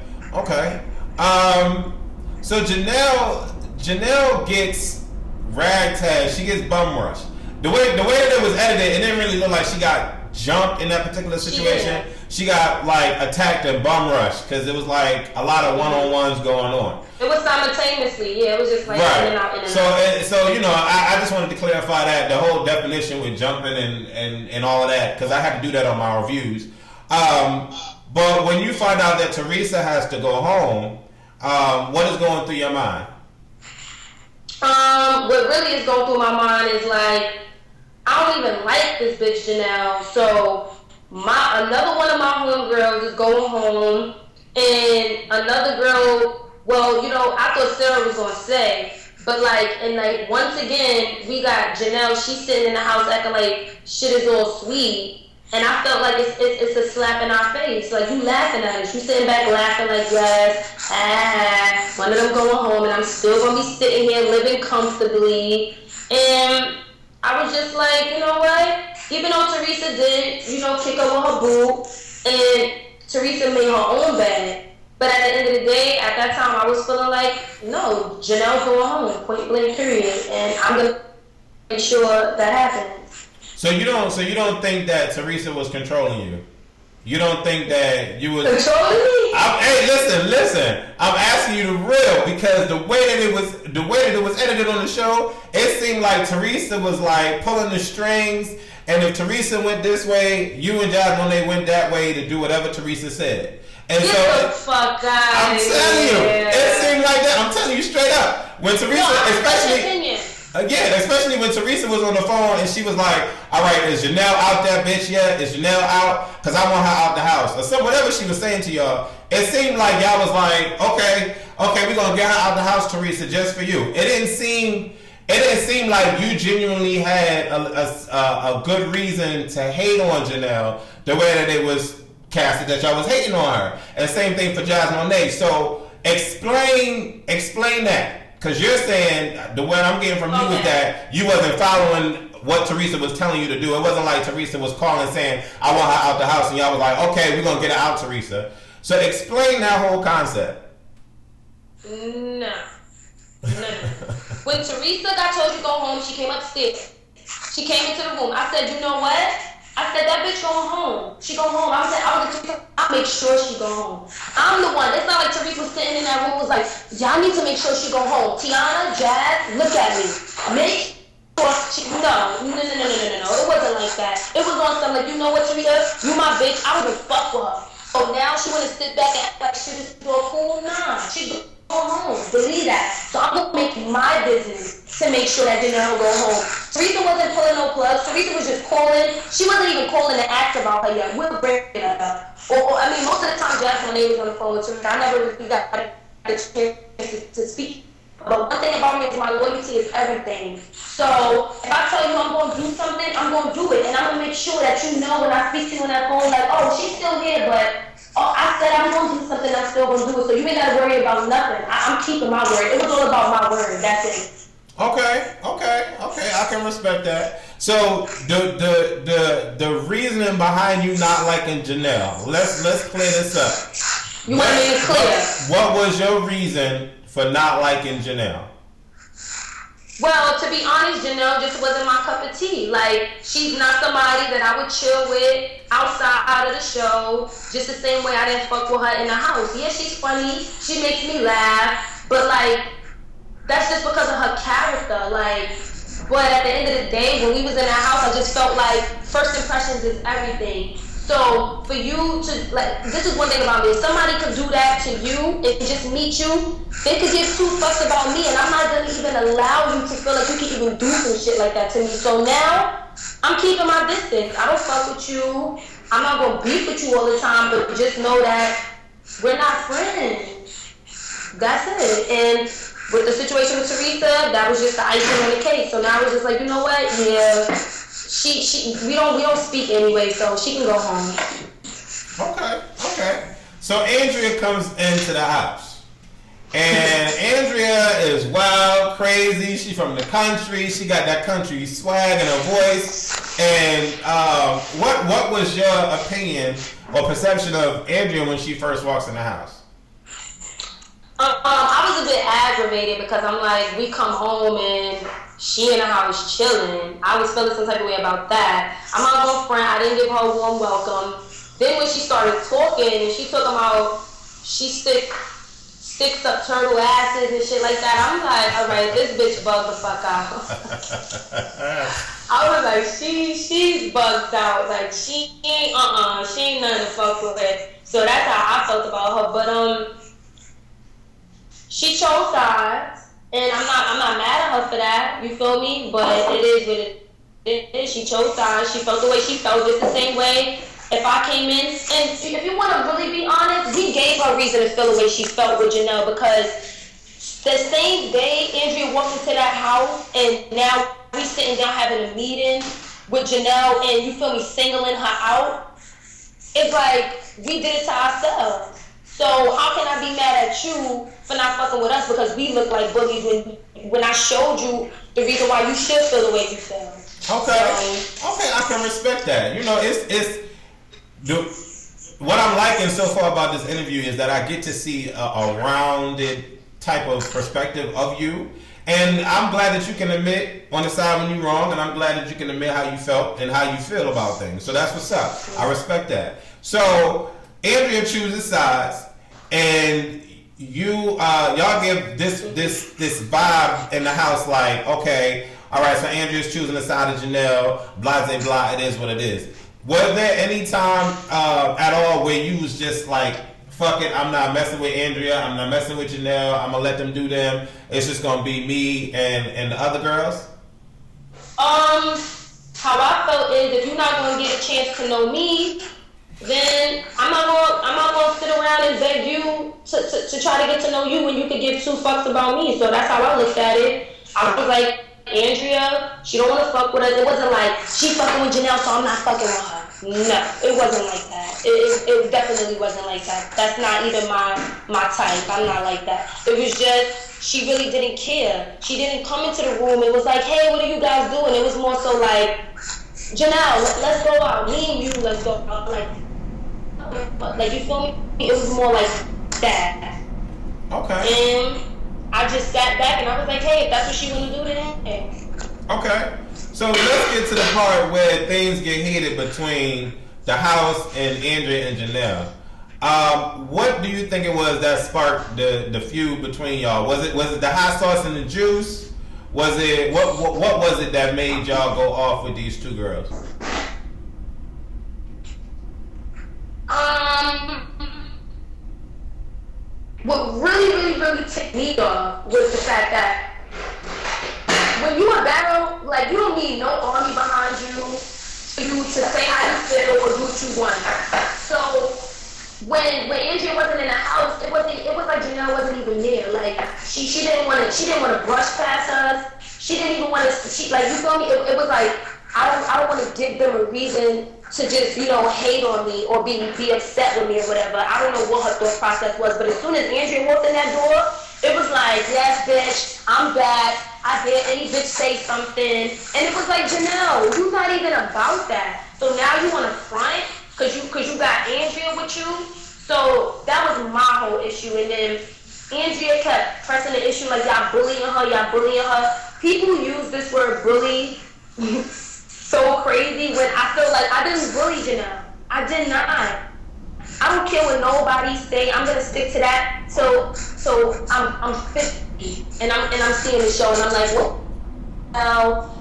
So Janelle gets ragtag. She gets bum rushed. The way that it was edited, it didn't really look like she got jumped in that particular situation. Yeah. She got like attacked and bum rushed because it was like a lot of one-on-ones going on. It was simultaneously, yeah. It was just like right. in and out, in and so, out. So I just wanted to clarify that the whole definition with jumping and all of that, because I had to do that on my reviews. But when you find out that Teresa has to go home, what is going through your mind? What really is going through my mind is like, I don't even like this bitch Janelle. So another one of my homegirls is going home, and another girl. Well, I thought Sarah was gonna say, but like once again, we got Janelle. She's sitting in the house acting like shit is all sweet, and I felt like it's a slap in our face. Like you laughing at us, you sitting back laughing like yes, one of them going home, and I'm still gonna be sitting here living comfortably, and I was just like, you know what? Even though Teresa did, kick her with her boo, and Teresa made her own bed. But at the end of the day, at that time, I was feeling like, no, Janelle's going home, point blank, period, and I'm gonna make sure that happens. So you don't think that Teresa was controlling you? You don't think that you was controlling me? Hey, listen. I'm asking you the real because the way that it was edited on the show, it seemed like Teresa was like pulling the strings, and if Teresa went this way, you and Jasmine they went that way to do whatever Teresa said. And Get so the fuck out. I'm telling you, it seemed like that. I'm telling you straight up. When Teresa, especially when Teresa was on the phone and she was like, all right, is Janelle out that bitch yet? Is Janelle out? Because I want her out the house. Or so whatever she was saying to y'all, it seemed like y'all was like, okay, we're going to get her out the house, Teresa, just for you. It didn't seem like you genuinely had a good reason to hate on Janelle the way that it was casted, that y'all was hating on her. And same thing for Jasmine Monet. So explain that. Because you're saying, the way I'm getting from you is that you wasn't following what Teresa was telling you to do. It wasn't like Teresa was calling saying, I want her out the house. And y'all was like, okay, we're going to get her out, Teresa. So explain that whole concept. No. When Teresa got told to go home, she came upstairs. She came into the room. I said, you know what? I said, that bitch going home. She go home. I said, I'll make sure she go home. I'm the one. It's not like Teresa was sitting in that room was like, y'all need to make sure she go home. Tiana, Jazz, look at me. Make sure she... No. It wasn't like that. It was on something like, you know what, Teresa? You my bitch. I don't even fuck with her. So now she want to sit back and act like she was so cool? Nah. She go home. Believe that. So I'm going to make my business to make sure that Janelle go home. Teresa wasn't pulling no plugs. Teresa was just calling. She wasn't even calling to ask about her yet. We'll bring it up. Or I mean, most of the time, Jasmine was on the phone with Teresa. I never really got the chance to speak. But one thing about me is my loyalty is everything. So if I tell you I'm going to do something, I'm going to do it. And I'm going to make sure that you know when I speak to you on that phone, like, oh, she's still here, but I said I'm going to do something, I'm still going to do it. So you ain't got to worry about nothing. I'm keeping my word. It was all about my word. That's it. Okay. I can respect that. So the reasoning behind you not liking Janelle, let's clear this up. You want me to clear? What was your reason for not liking Janelle? Well, to be honest, Janelle just wasn't my cup of tea. Like, she's not somebody that I would chill with outside of the show, just the same way I didn't fuck with her in the house. Yeah, she's funny, she makes me laugh, but like, that's just because of her character. Like, but at the end of the day, when we was in that house, I just felt like first impressions is everything. So for you to, like, this is one thing about me. If somebody could do that to you and just meet you, they could give two fucks about me, and I'm not gonna even allow you to feel like you can even do some shit like that to me. So now, I'm keeping my distance. I don't fuck with you. I'm not gonna beef with you all the time, but just know that we're not friends. That's it. And with the situation with Teresa, that was just the icing on the cake. So now it's just like, you know what? Yeah, we don't speak anyway, so she can go home. Okay. So Andrea comes into the house, and Andrea is wild, crazy. She's from the country. She got that country swag in her voice. And what was your opinion or perception of Andrea when she first walks in the house? I was a bit aggravated because I'm like, we come home and she in the house chilling. I was feeling some type of way about that. I'm not gonna front. I didn't give her a warm welcome. Then when she started talking and she talking about she sticks up turtle asses and shit like that, I'm like, all right, this bitch bugged the fuck out. I was like, she's bugged out. Like she ain't she ain't nothing to fuck with it. So that's how I felt about her. But she chose sides, and I'm not mad at her for that. You feel me? But it is what it is. She chose sides. She felt the way she felt, just the same way. If I came in, and if you want to really be honest, we gave her reason to feel the way she felt with Janelle, because the same day Andrea walked into that house, and now we sitting down having a meeting with Janelle, and you feel me, singling her out. It's like we did it to ourselves. So how can I be mad at you for not fucking with us because we look like bullies when I showed you the reason why you should feel the way you feel? Okay, I can respect that. You know, what I'm liking so far about this interview is that I get to see a rounded type of perspective of you. And I'm glad that you can admit on the side when you're wrong, and I'm glad that you can admit how you felt and how you feel about things. So that's what's up. I respect that. So Andrea chooses sides, and y'all give this vibe in the house like, okay, all right, so Andrea's choosing the side of Janelle, blah, blah, blah, it is what it is. Was there any time at all where you was just like, fuck it, I'm not messing with Andrea, I'm not messing with Janelle, I'm gonna let them do them, it's just gonna be me and the other girls? How I felt is if you're not gonna get a chance to know me, then I'm not gonna sit around and beg you to try to get to know you when you could give 2 fucks about me. So that's how I looked at it. I was like, Andrea, she don't want to fuck with us. It wasn't like she fucking with Janelle, so I'm not fucking with her. No, it wasn't like that. It definitely wasn't like that. That's not even my type. I'm not like that. It was just she really didn't care. She didn't come into the room and was like, hey, what are you guys doing? It was more so like, Janelle, let's go out. Me and you, let's go out. Like you feel me? It was more like that. Okay. And I just sat back and I was like, hey, if that's what she want to do, then hey. Okay. So let's get to the part where things get heated between the house and Andrea and Janelle. What do you think it was that sparked the feud between y'all? Was it the hot sauce and the juice? Was it what was it that made y'all go off with these 2 girls? What really ticked me off was the fact that when you a battle, like you don't need no army behind you for you to say how you feel or do what you want. So when Andrea wasn't in the house, it was like Janelle wasn't even there. Like she didn't want to brush past us. She didn't even want to. Like you feel me? It was like I don't want to give them a reason to just, hate on me or be upset with me or whatever. I don't know what her thought process was, but as soon as Andrea walked in that door, it was like, yes, bitch, I'm back. I hear any bitch say something. And it was like, Janelle, you're not even about that. So now you want to front because you got Andrea with you. So that was my whole issue. And then Andrea kept pressing the issue like, y'all bullying her. People use this word bully so crazy when I feel like I didn't bully Janelle. I did not. I don't care what nobody say. I'm gonna stick to that. So I'm 50 and I'm seeing the show and I'm like, well,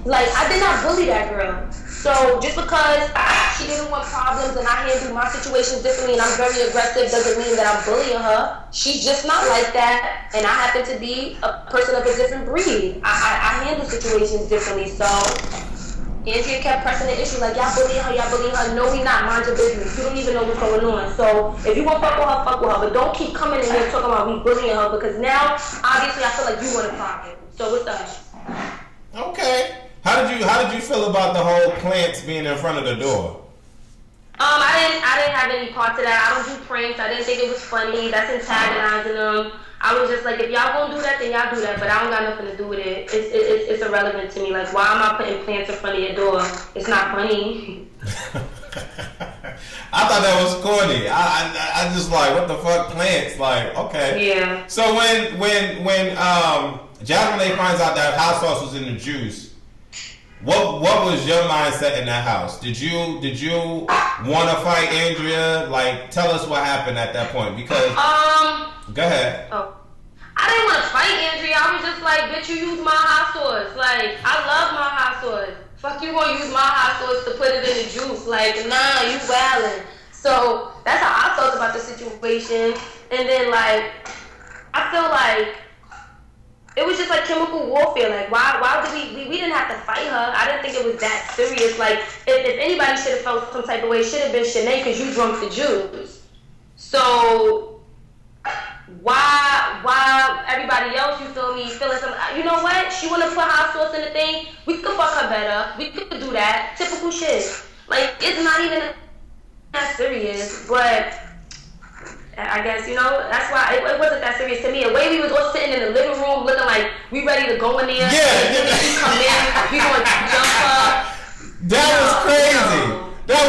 like I did not bully that girl. So just because she didn't want problems and I handle my situations differently and I'm very aggressive doesn't mean that I'm bullying her. She's just not like that, and I happen to be a person of a different breed. I handle situations differently. So Andrea kept pressing the issue like, y'all bullying her. No, we not. Mind your business. You don't even know what's going on. So if you want to fuck with her, but don't keep coming in here talking about me bullying her because now, obviously, I feel like you want a problem. So what's up? Okay. How did you feel about the whole plants being in front of the door? I didn't have any parts of that. I don't do pranks. I didn't think it was funny. That's antagonizing them. I was just like, if y'all gonna do that, then y'all do that. But I don't got nothing to do with it. It's irrelevant to me. Like, why am I putting plants in front of your door? It's not funny. I thought that was corny. I just like, what the fuck, plants? Like, okay. Yeah. So when Jasmine finds out that hot sauce was in the juice, what was your mindset in that house? Did you want to fight Andrea? Like, tell us what happened at that point because. Go ahead. Oh. I didn't want to fight Andrea. I was just like, bitch, you use my hot sauce. Like, I love my hot sauce. Fuck, you gonna use my hot sauce to put it in the juice. Like, nah, you wildin'. So, that's how I felt about the situation. And then, like, I feel like it was just like chemical warfare. Like, why did we didn't have to fight her. I didn't think it was that serious. Like, if anybody should have felt some type of way, it should have been Shanae because you drunk the juice. So, why everybody else, you feel me, feeling some, you know what, she want to put hot sauce in the thing, we could fuck her better, we could do that, typical shit. Like, it's not even that serious, but I guess, that's why it wasn't that serious to me. The way we was all sitting in the living room looking like we ready to go in there, and then we come in, we gonna jump her. That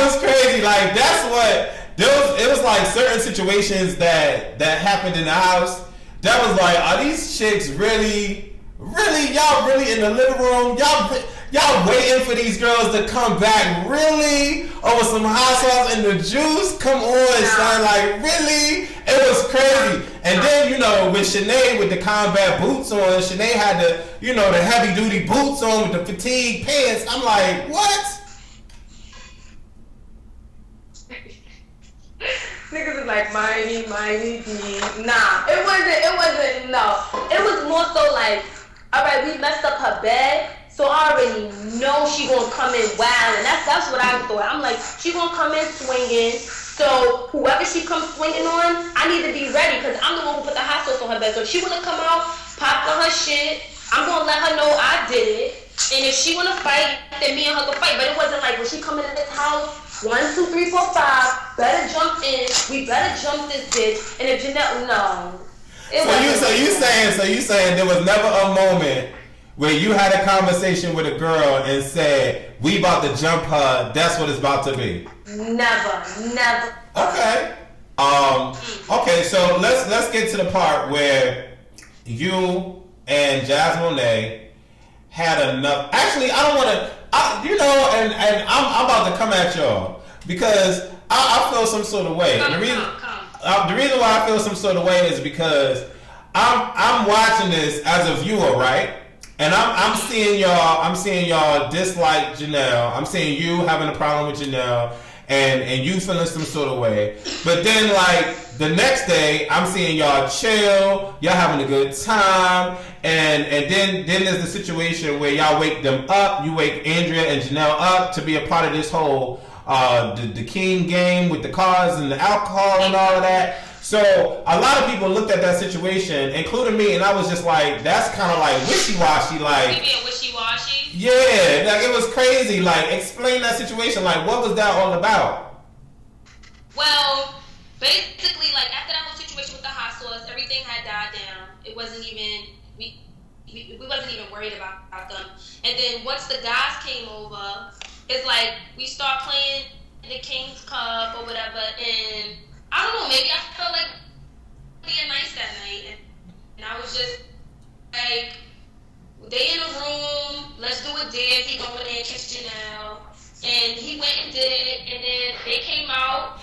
was crazy. Like, that's what... It was like certain situations that happened in the house that was like, are these chicks really y'all really in the living room? Y'all Y'all waiting for these girls to come back, really? Over some hot sauce and the juice? Come on, son, like, really? It was crazy. And then, you know, with Shanae with the combat boots on, Shanae had the, you know, the heavy duty boots on with the fatigue pants. I'm like, what? Niggas is like, mighty, nah, it wasn't, no. It was more so like, all right, we messed up her bed, so I already know she gonna come in wild, and that's what I thought. I'm like, she gonna come in swinging, so whoever she comes swinging on, I need to be ready, because I'm the one who put the hot sauce on her bed. So if she wanna come out, pop on her shit, I'm gonna let her know I did it, and if she wanna fight, then me and her can fight. But it wasn't like, when she coming in this house, 1, 2, 3, 4, 5, better jump in, we better jump this bitch, and if Janelle, no. So you saying there was never a moment where you had a conversation with a girl and said, we about to jump her, that's what it's about to be? Never. Okay. Okay, so let's get to the part where you and Jasmine had enough. Actually, I don't want to, you know, and I'm about to come at y'all because I feel some sort of way. The reason why I feel some sort of way is because I'm watching this as a viewer, right? And I'm seeing y'all dislike Janelle. I'm seeing you having a problem with Janelle, and you feeling some sort of way. But then, like, the next day, I'm seeing y'all chill, y'all having a good time, and then there's the situation where y'all wake them up. You wake Andrea and Janelle up to be a part of this whole the King game with the cars and the alcohol and all of that. So a lot of people looked at that situation, including me, and I was just like, that's kind of like wishy-washy. Like, you being wishy-washy? Yeah, like, it was crazy. Like, explain that situation. Like, what was that all about? Well, basically, like, after that whole situation with the hot sauce, everything had died down. It wasn't even, we wasn't even worried about them. And then once the guys came over, it's like we start playing the King's Cup or whatever, and I don't know, maybe I felt like being nice that night, and I was just like, they in a room, let's do a dance, he going in and kiss Janelle, and he went and did it, and then they came out,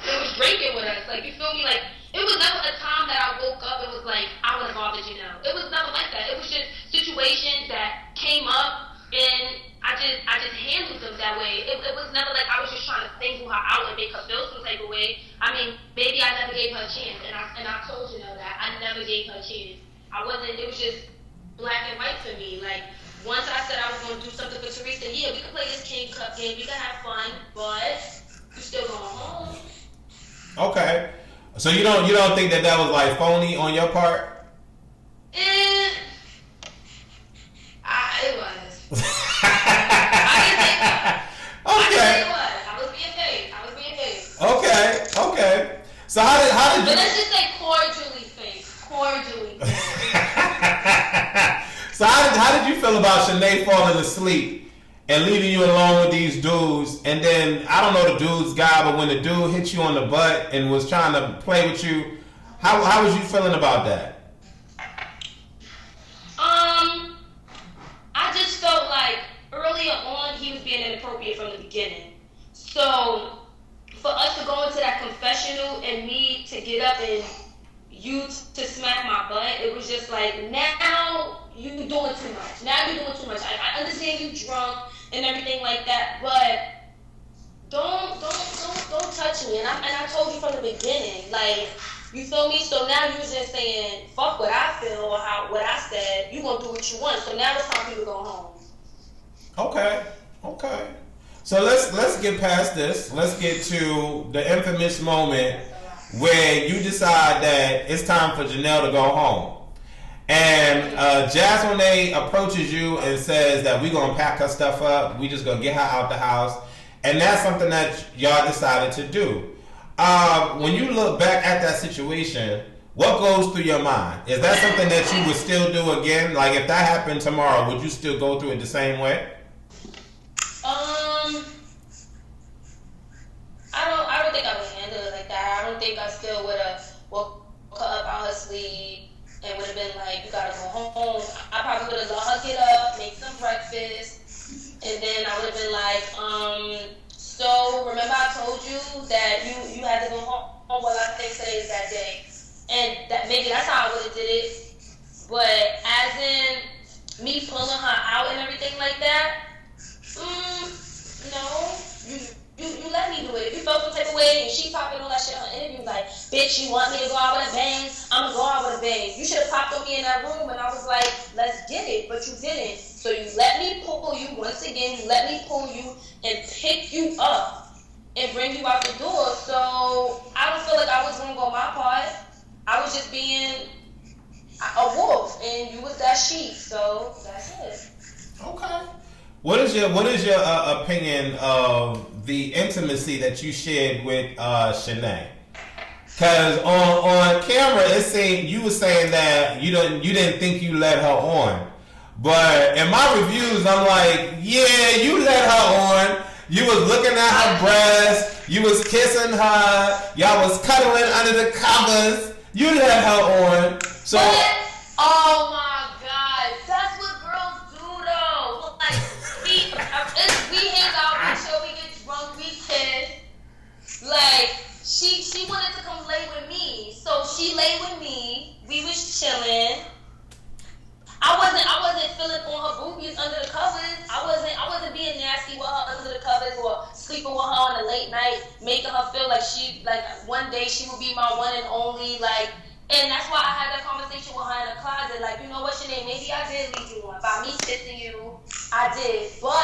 they was drinking with us, like, you feel me, like, it was never a time that I woke up and was like, I want to bother Janelle. It was never like that. It was just situations that came up, and I just handled them that way. It was never like I was just trying to single her out and make her feel some type of way. I mean, maybe I never gave her a chance, and I told you that I never gave her a chance. It was just black and white for me. Like, once I said I was going to do something for Teresa, yeah, we could play this King Cup game, we could have fun, but you still going home. Okay. So you don't think that was like phony on your part? It was. Okay. I was being fake. Okay. So how did you? But let's just say cordially fake. So how did you feel about Shanae falling asleep and leaving you alone with these dudes? And then I don't know the dude's guy, but when the dude hit you on the butt and was trying to play with you, how was you feeling about that? I just felt like earlier on he was being inappropriate from the beginning. So for us to go into that confessional and me to get up and you to smack my butt, it was just like, now you doing too much. I understand you drunk and everything like that, but don't touch me. And I told you from the beginning, like, you feel me? So now you're just saying, fuck what I feel or what I said. You gonna do what you want. So now it's time for you to go home. Okay. So let's get past this. Let's get to the infamous moment where you decide that it's time for Janelle to go home. And Jasmine approaches you and says that we're gonna pack her stuff up. We just gonna get her out the house. And that's something that y'all decided to do. When you look back at that situation, what goes through your mind? Is that something that you would still do again? Like, if that happened tomorrow, would you still go through it the same way? I don't think I would handle it like that. I don't think I still would have woke her up out her sleep and would have been like, you gotta go home. I probably would have let her get up, make some breakfast, anything like that, no. You let me do it. If you felt some type of way and she popping all that shit on her interview, like, bitch, you want me to go out with a bang? I'm gonna go out with a bang. You should have popped on me in that room and I was like, let's get it, but you didn't. So you let me pull you once again. You let me pull you and pick you up and bring you out the door. So I don't feel like I was gonna go my part. I was just being a wolf and you was that sheep. So that's it. Okay. What is your opinion of the intimacy that you shared with Shanae? Because on camera it seemed you were saying that you didn't think you led her on, but in my reviews I'm like, yeah, you led her on. You was looking at her breasts, you was kissing her, y'all was cuddling under the covers. You led her on. So. Oh my God, that's what girls do though. Like we hang out, we chill, we get drunk, we kiss. Like she wanted to come lay with me, so she lay with me. We was chilling. I wasn't feeling on her boobies under the covers. I wasn't being nasty with her under the covers or sleeping with her on a late night, making her feel like one day she will be my one and only. Like, and that's why I had that conversation with her in the closet. Like, you know what, Shanae, maybe I did lead you on by me kissing you. I did, but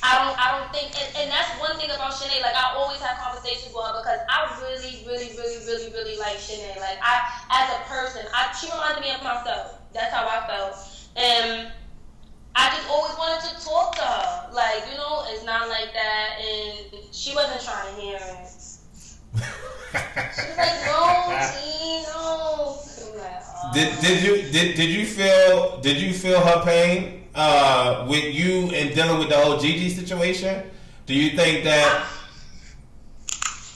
I don't think, and that's one thing about Shanae. Like, I always have conversations with her because I really, really, really, really, really like Shanae. Like, as a person, she reminded me of myself. That's how I felt. And I just always wanted to talk to her. Like, you know, it's not like that. And she wasn't trying to hear it. She was like, no, T, no. Like, oh. Did you feel her pain with you and dealing with the whole Gigi situation? Do you think that?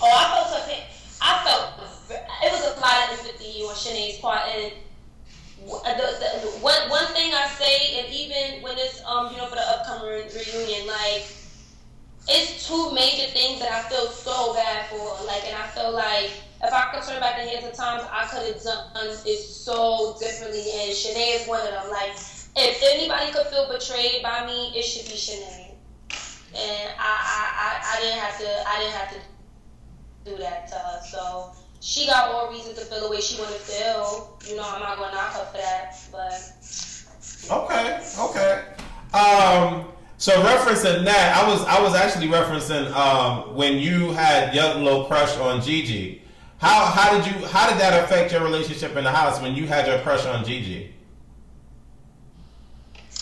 I felt her pain. I felt it was a lot of empathy on Shanae's part, and one thing I say, and even when it's for the upcoming reunion, like, it's two major things that I feel so bad for. Like, and I feel like if I could turn back the hands of times, I could have done it so differently. And Shanae is one of them. Like, if anybody could feel betrayed by me, it should be Shanae. And I didn't have to do that to her. So she got more reason to feel the way she want to feel. You know, I'm not gonna knock her for that. But okay. So referencing that, I was actually referencing when you had your little crush on Gigi. How did that affect your relationship in the house when you had your crush on Gigi?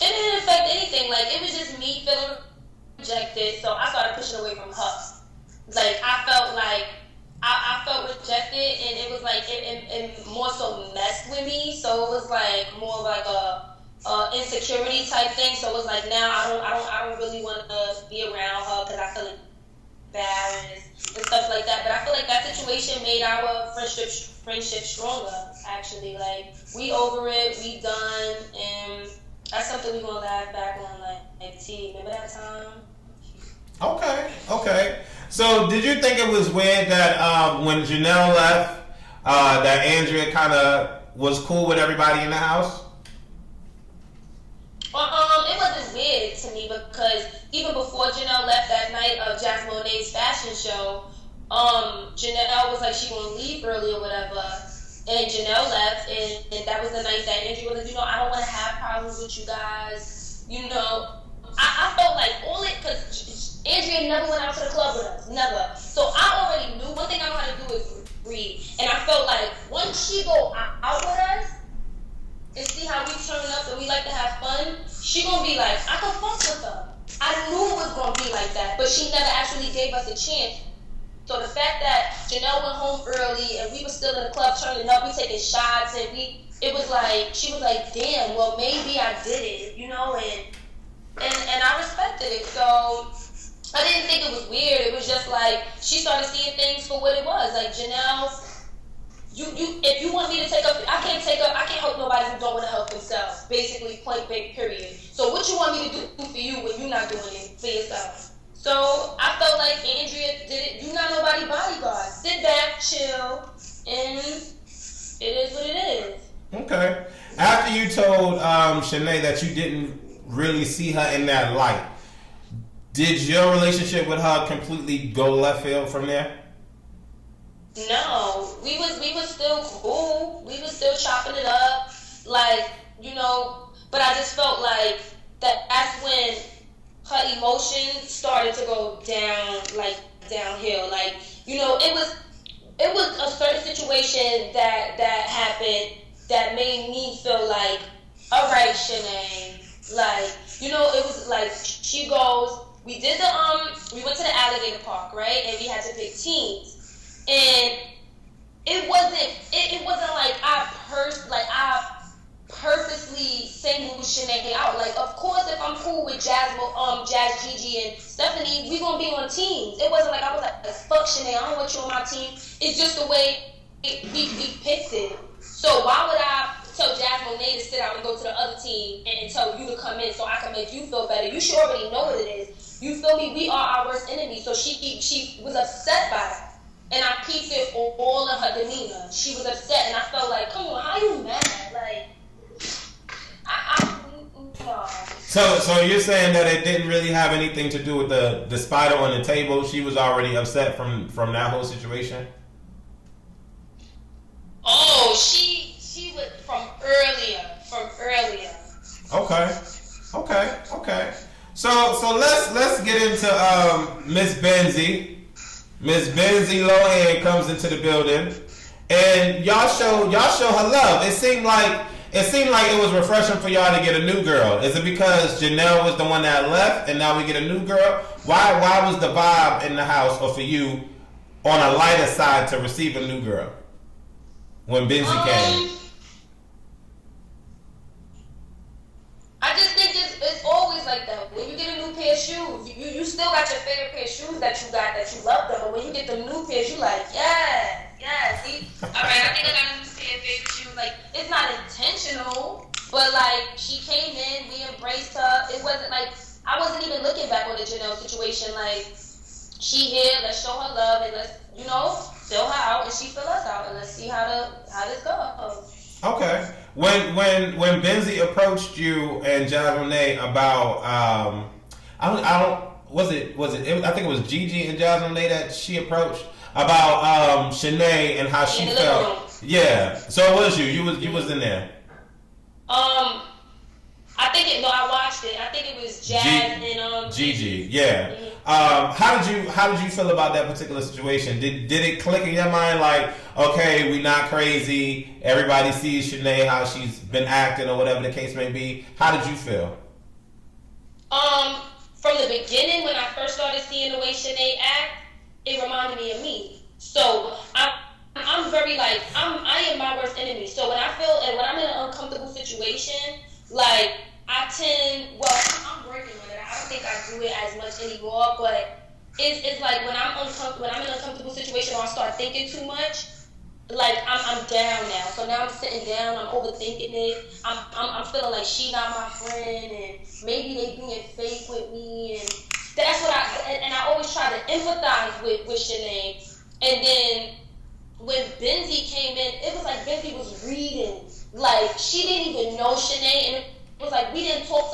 It didn't affect anything. Like, it was just me feeling rejected, so I started pushing away from her. Like, I felt like I felt rejected, and it was like it more so messed with me. So it was like more of like a insecurity type thing. So it was like, now I don't really want to be around her because I feel embarrassed and stuff like that. But I feel like that situation made our friendship stronger. Actually, like, we over it, we done, and that's something we gonna laugh back on. Like, T, remember that time? Okay. So did you think it was weird that when Janelle left, that Andrea kind of was cool with everybody in the house? It wasn't weird to me because even before Janelle left that night of Jazz Monet's fashion show, Janelle was like, she gonna leave early or whatever, and Janelle left, and that was the night that Andrea was like, I don't want to have problems with you guys. I felt like because Andrea never went out to the club with us, never. So I already knew, one thing I know how to do is read, and I felt like once she go out with us and see how we turn up and we like to have fun, she gonna be like, I can fuck with her. I knew it was gonna be like that, but she never actually gave us a chance. So the fact that Janelle went home early and we were still in the club turning up, we taking shots, and it was like, she was like, damn, well, maybe I did it, and I respected it. So I didn't think it was weird. It was just like, she started seeing things for what it was. Like, Janelle, if you want me to take up, I can't help nobody who don't want to help themselves. Basically, point blank, period. So what you want me to do for you when you're not doing it for yourself? So I felt like Andrea did it. You're not nobody bodyguard. Sit back, chill, and it is what it is. Okay. After you told Shanae that you didn't really see her in that light. Did your relationship with her completely go left field from there? No, we was still cool. We was still chopping it up, like, you know. But I just felt like that's when her emotions started to go down, like downhill. Like, you know, it was a certain situation that happened that made me feel like, all right, Shanae, like, you know, it was like she goes, we went to the alligator park, right, and we had to pick teams. And it wasn't like I purposely singled Shanae out. Like, of course, if I'm cool with Jazz, Gigi, and Stephanie, we gonna be on teams. It wasn't like I was like, fuck Shanae, I don't want you on my team. It's just the way we picked it. So why would I tell Jazz Monet to sit out and go to the other team and tell you to come in so I can make you feel better? You should already know what it is. You feel me? We are our worst enemy. So she was upset by that. And I peeped it all in her demeanor. She was upset, and I felt like, come on, how you mad? Like, no. So you're saying that it didn't really have anything to do with the spider on the table? She was already upset from that whole situation? Oh, she was from earlier. Okay. So let's get into Miss Benzie. Miss Benzie Lohan comes into the building, and y'all show her love. It seemed like it was refreshing for y'all to get a new girl. Is it because Janelle was the one that left, and now we get a new girl? Why was the vibe in the house, or for you, on a lighter side to receive a new girl when Benzie came? I just think it's always like that. When you get a new pair of shoes, you still got your favorite pair of shoes that you got, that you love them. But when you get the new pairs, you like, yes. See, all right, I think I got a new pair of favorite shoes. Like, it's not intentional, but like, she came in, we embraced her. It wasn't like, I wasn't even looking back on the Janelle situation. Like, she here, let's show her love, and let's, you know, fill her out, and she fill us out, and let's see how this goes. Okay. When Benzie approached you and Jasmine about I think it was Gigi and Jasmine that she approached about Shanae and how she felt. Yeah. So it was you. You was in there. I watched it. I think it was Jazz and Gigi. Yeah. Mm-hmm. How did you feel about that particular situation? Did it click in your mind like, okay, we not crazy, everybody sees Shanae how she's been acting or whatever the case may be? How did you feel? From the beginning, when I first started seeing the way Shanae act, it reminded me of me. So I'm very like, I am my worst enemy. So when I'm in an uncomfortable situation, like, I'm working on it. I don't think I do it as much anymore, but it's like when I'm in an uncomfortable situation or I start thinking too much, like I'm down now. So now I'm sitting down, I'm overthinking it. I'm feeling like she not my friend, and maybe they being fake with me, and that's what I always try to empathize with Shanae. And then when Benzie came in, it was like Benzie was reading. Like, she didn't even know Shanae, and it was like we didn't talk.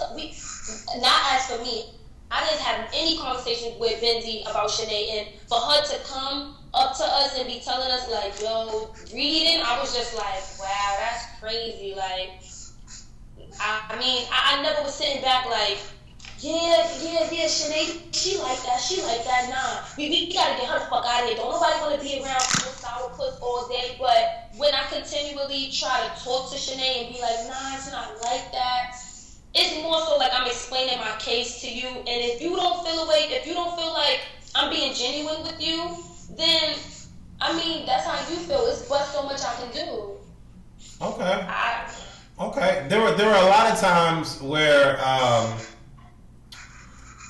Not as for me, I didn't have any conversations with Benzie about Shanae, and for her to come up to us and be telling us like, yo, reading, I was just like, wow, that's crazy. Like, I never was sitting back like, yeah, Shanae, she like that, nah. We gotta get her the fuck out of here. Don't nobody wanna be around sourpuss all day. But when I continually try to talk to Shanae and be like, nah, it's not like that, it's more so like I'm explaining my case to you. And if you don't feel like I'm being genuine with you, then, that's how you feel. It's but so much I can do. Okay. Okay. There were a lot of times where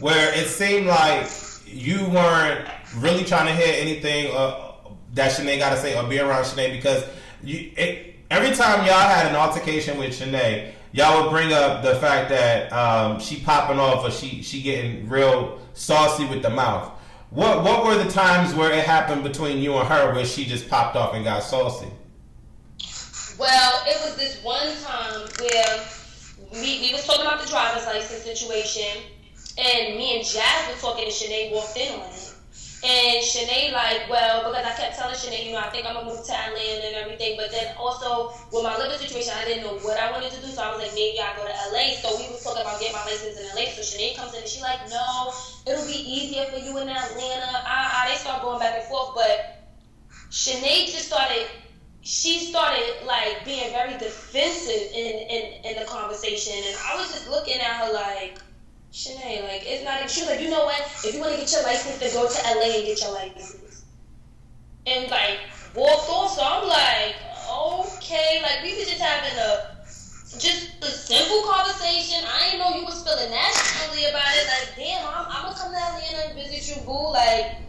it seemed like you weren't really trying to hear anything that Shanae got to say or be around Shanae, because every time y'all had an altercation with Shanae, y'all would bring up the fact that she popping off or she getting real saucy with the mouth. What were the times where it happened between you and her where she just popped off and got saucy? Well, it was this one time where we was talking about the driver's license situation, and me and Jazz were talking, and Shanae walked in on it. And Shanae like, well, because I kept telling Shanae, I think I'm gonna move to Atlanta and everything, but then also with my living situation, I didn't know what I wanted to do, so I was like, maybe I'll go to LA. So we was talking about getting my license in LA. So Shanae comes in and she's like, no, it'll be easier for you in Atlanta. They start going back and forth, but Shanae just started like being very defensive in the conversation, and I was just looking at her like, Shanae, like, it's not, she was like, you know what, if you want to get your license, then go to LA and get your license. And, like, walked off, so I'm like, okay, like, we were just having a simple conversation. I didn't know you was feeling that strongly about it. Like, damn, I'm going to come to Atlanta and visit you, boo. Like,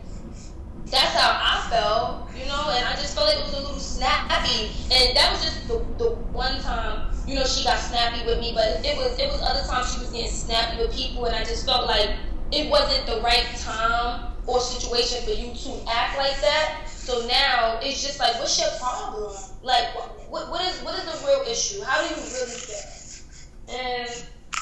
that's how I felt, and I just felt like it was a little snappy. And that was just the one time, she got snappy with me, but it was other times she was getting snappy with people, and I just felt like it wasn't the right time or situation for you to act like that. So now it's just like, what's your problem? Like, what is the real issue? How do you really feel? And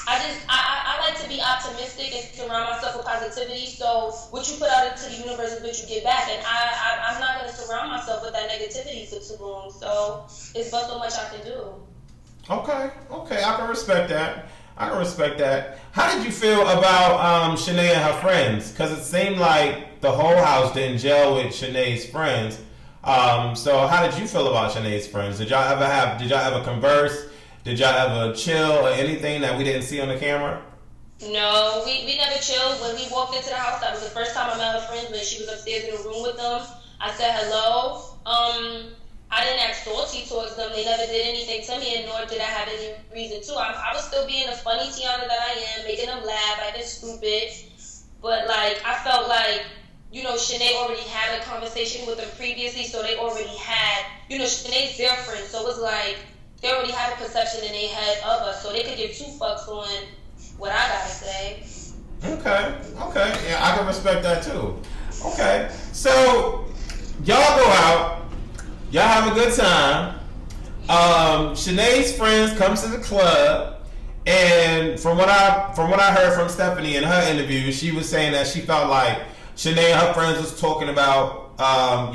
I like to be optimistic and surround myself with positivity. So what you put out into the universe is what you get back. And I'm not going to surround myself with that negativity for too long. So it's but so much I can do. Okay, I can respect that. How did you feel about Shanae and her friends? Because it seemed like the whole house didn't gel with Shanae's friends. So how did you feel about Shanae's friends? Did y'all ever converse? Did y'all ever chill or anything that we didn't see on the camera? No, we never chilled. When we walked into the house, that was the first time I met her friends. When she was upstairs in the room with them, I said hello. I didn't act salty towards them. They never did anything to me, and nor did I have any reason to. I was still being the funny Tiana that I am, making them laugh, acting stupid. But, like, I felt like, Shanae already had a conversation with them previously, so they already had, Shanae's their friend. So it was like, they already had a perception in their head of us, so they could give two fucks on what I gotta say. Okay. Yeah, I can respect that too. Okay. So, y'all go out. Y'all have a good time. Shanae's friends come to the club, and from what I heard from Stephanie in her interview, she was saying that she felt like Shanae and her friends was talking about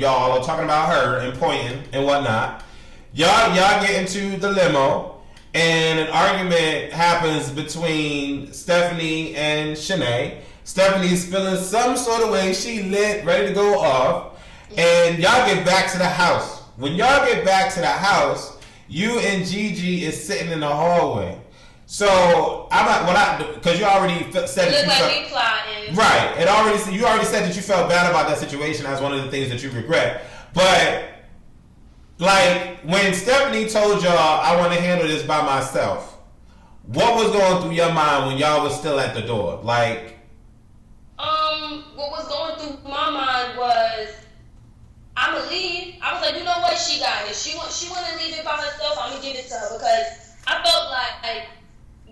y'all, or talking about her and pointing and whatnot. Y'all get into the limo, and an argument happens between Stephanie and Shanae. Stephanie's feeling some sort of way. She lit, ready to go off, and y'all get back to the house. When y'all get back to the house, you and Gigi is sitting in the hallway. So because you already said it that looked like we plotting. Right. You already said that you felt bad about that situation as one of the things that you regret. But like when Stephanie told y'all, I want to handle this by myself, what was going through your mind when y'all was still at the door? Like, what was going through my mind was, I'ma leave. I was like, you know what? She got it. She want to leave it by herself. I'm gonna give it to her, because I felt like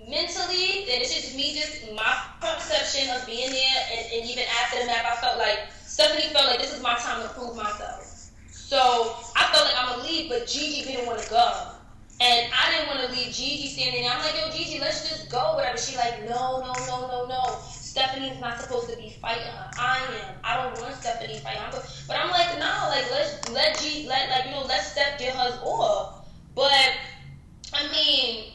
mentally, and it's just me, just my perception of being there, and even after the map, I felt like Stephanie felt like this is my time to prove myself. So I felt like I'm gonna leave, but Gigi didn't want to go, and I didn't want to leave Gigi standing there. I'm like, yo, Gigi, let's just go, whatever. She like, no. Stephanie's not supposed to be fighting her. I am. I don't want Stephanie fighting her. But I'm like, no, like let Steph get hers off. But I mean,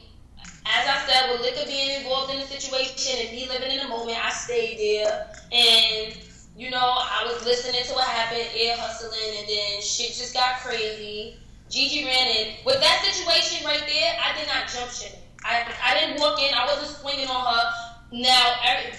as I said, with liquor being involved in the situation and me living in the moment, I stayed there, and I was listening to what happened, ear hustling, and then shit just got crazy. Gigi ran in. With that situation right there, I did not jump shit. I didn't walk in. I wasn't swinging on her. Now,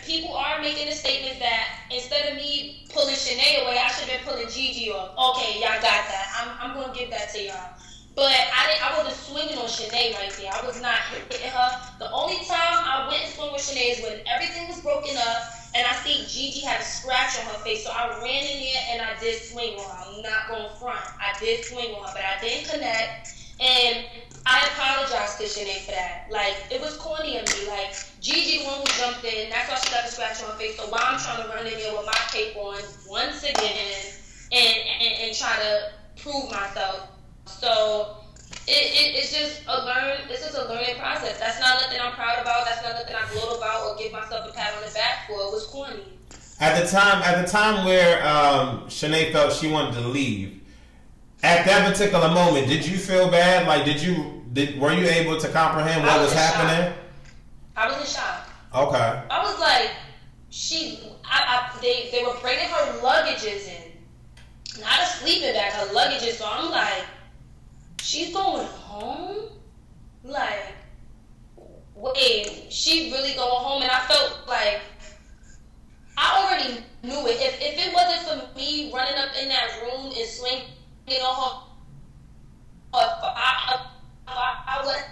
people are making a statement that instead of me pulling Shanae away, I should have been pulling Gigi off. Okay, y'all got that. I'm going to give that to y'all. But I wasn't swinging on Shanae right there. I was not hitting her. The only time I went and swung with Shanae is when everything was broken up, and I see Gigi had a scratch on her face. So I ran in there, and I did swing on her. I'm not going front. I did swing on her, but I didn't connect. And I apologize to Shanae for that. Like, it was corny of me. Like, Gigi the one who jumped in. That's why she got the scratch on her face. So while I'm trying to run in there with my cape on once again and try to prove myself. So It's just a learning process. That's not nothing I'm proud about. That's not nothing I gloat about or give myself a pat on the back for. It was corny. At the time where Shanae felt she wanted to leave, at that particular moment, did you feel bad? Like, were you able to comprehend what was happening? I was in shock. Okay. I was like, they were bringing her luggages in, not a sleeping bag, her luggages. So I'm like, she's going home? Like, wait, she really going home? And I felt like I already knew it. If it wasn't for me running up in that room and swinging on her, I would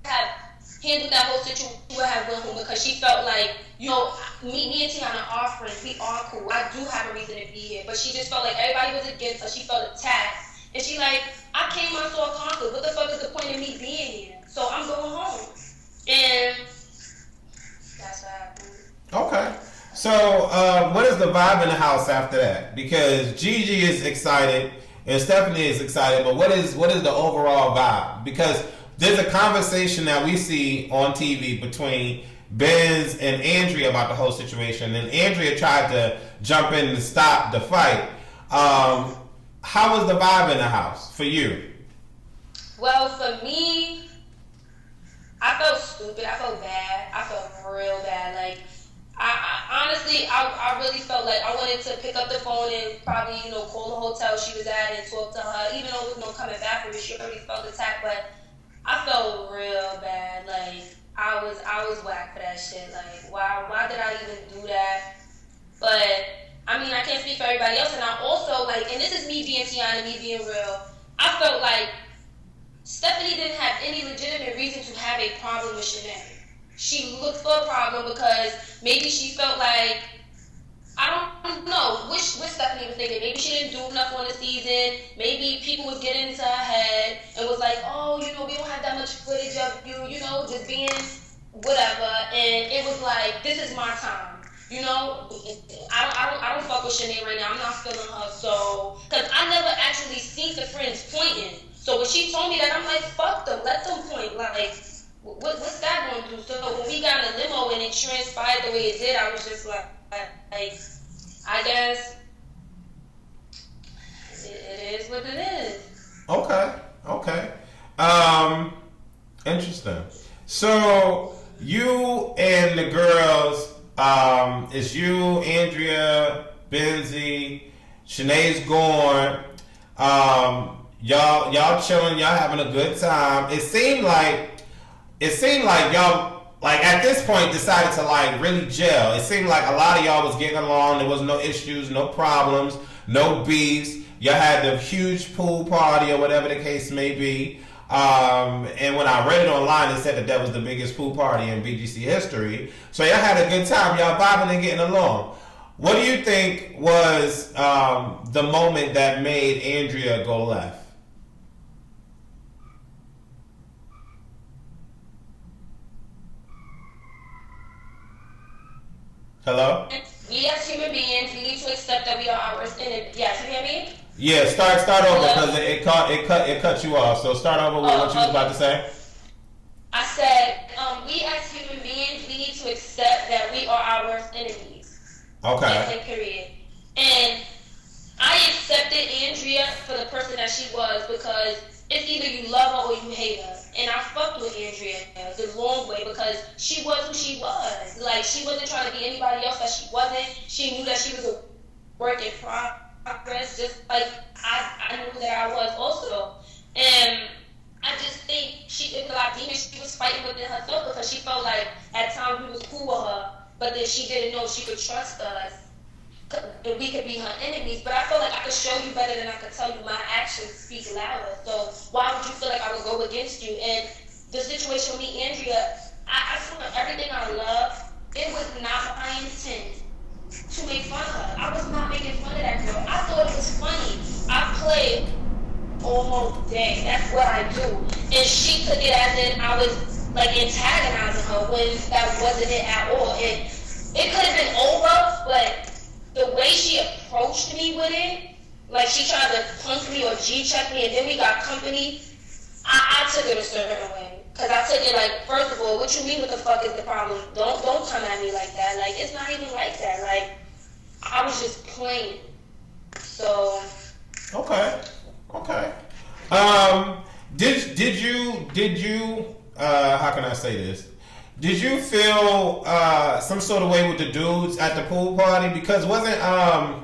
have handled that whole situation. She would have went home because she felt like, me and Tiana are friends. We are cool. I do have a reason to be here. But she just felt like everybody was against her. She felt attacked. And she like, I came, I saw conquer. What the fuck is the point of me being here? So I'm going home. And that's what happened. Okay. So, what is the vibe in the house after that? Because Gigi is excited and Stephanie is excited, but what is the overall vibe? Because there's a conversation that we see on TV between Benz and Andrea about the whole situation, and Andrea tried to jump in and stop the fight. How was the vibe in the house for you? Well, for me, I felt stupid. I felt bad. I felt real bad. Like, I honestly, I really felt like I wanted to pick up the phone and probably, call the hotel she was at and talk to her, even though there was no coming back from it. She already felt attacked, but I felt real bad. Like, I was whack for that shit. Like, why did I even do that? But I mean, I can't speak for everybody else, and I also, like, and this is me being Tiana, me being real, I felt like Stephanie didn't have any legitimate reason to have a problem with Shanae. She looked for a problem because maybe she felt like, I don't know what Stephanie was thinking. Maybe she didn't do enough on the season. Maybe people was getting into her head and was like, oh, we don't have that much footage of you, just being whatever. And it was like, this is my time. I don't fuck with Shanae right now. I'm not feeling her. So, because I never actually seen the friends pointing. So when she told me that, I'm like, fuck them. Let them point. Like, what's that going to do? So when we got in a limo and it transpired the way it did, I was just like I guess it is what it is. Okay. Interesting. So you and the girls, it's you, Andrea, Benzie, Shanae's gone. Y'all chilling, y'all having a good time. It seemed like y'all, like, at this point decided to, like, really gel. It seemed like a lot of y'all was getting along. There was no issues, no problems, no beefs. Y'all had the huge pool party or whatever the case may be. And when I read it online, it said that was the biggest pool party in BGC history. So y'all had a good time. Y'all vibing and getting along. What do you think was the moment that made Andrea go left? Hello? We as human beings, we need to accept that we are our worst enemy. Yes, you hear me? Yeah, start over because it cut you off. So start over with what you was about to say. I said, we as human beings, we need to accept that we are our worst enemies. Okay. Period. And I accepted Andrea for the person that she was because it's either you love her or you hate her. And I fucked with Andrea the long way because she was who she was. Like, she wasn't trying to be anybody else that she wasn't. She knew that she was a work in progress, just like I knew that I was also. And I just think it was a lot of demons she was fighting within herself because she felt like at times we was cool with her, but then she didn't know she could trust us. And we could be her enemies, but I feel like I could show you better than I could tell you. My actions speak louder. So why would you feel like I would go against you? And the situation with me, Andrea, I feel like everything I love, it was not my intent to make fun of her. I was not making fun of that girl. I thought it was funny. I played all day. That's what I do. And she took it as in I was like antagonizing her when that wasn't it at all. And it could have been over, but the way she approached me with it, like she tried to punk me or G-check me, and then we got company, I took it a certain way. Cause I took it like, first of all, what you mean? What the fuck is the problem? Don't come at me like that. Like, it's not even like that. Like, I was just playing. So. Okay. Did you? How can I say this? Did you feel some sort of way with the dudes at the pool party? Because wasn't a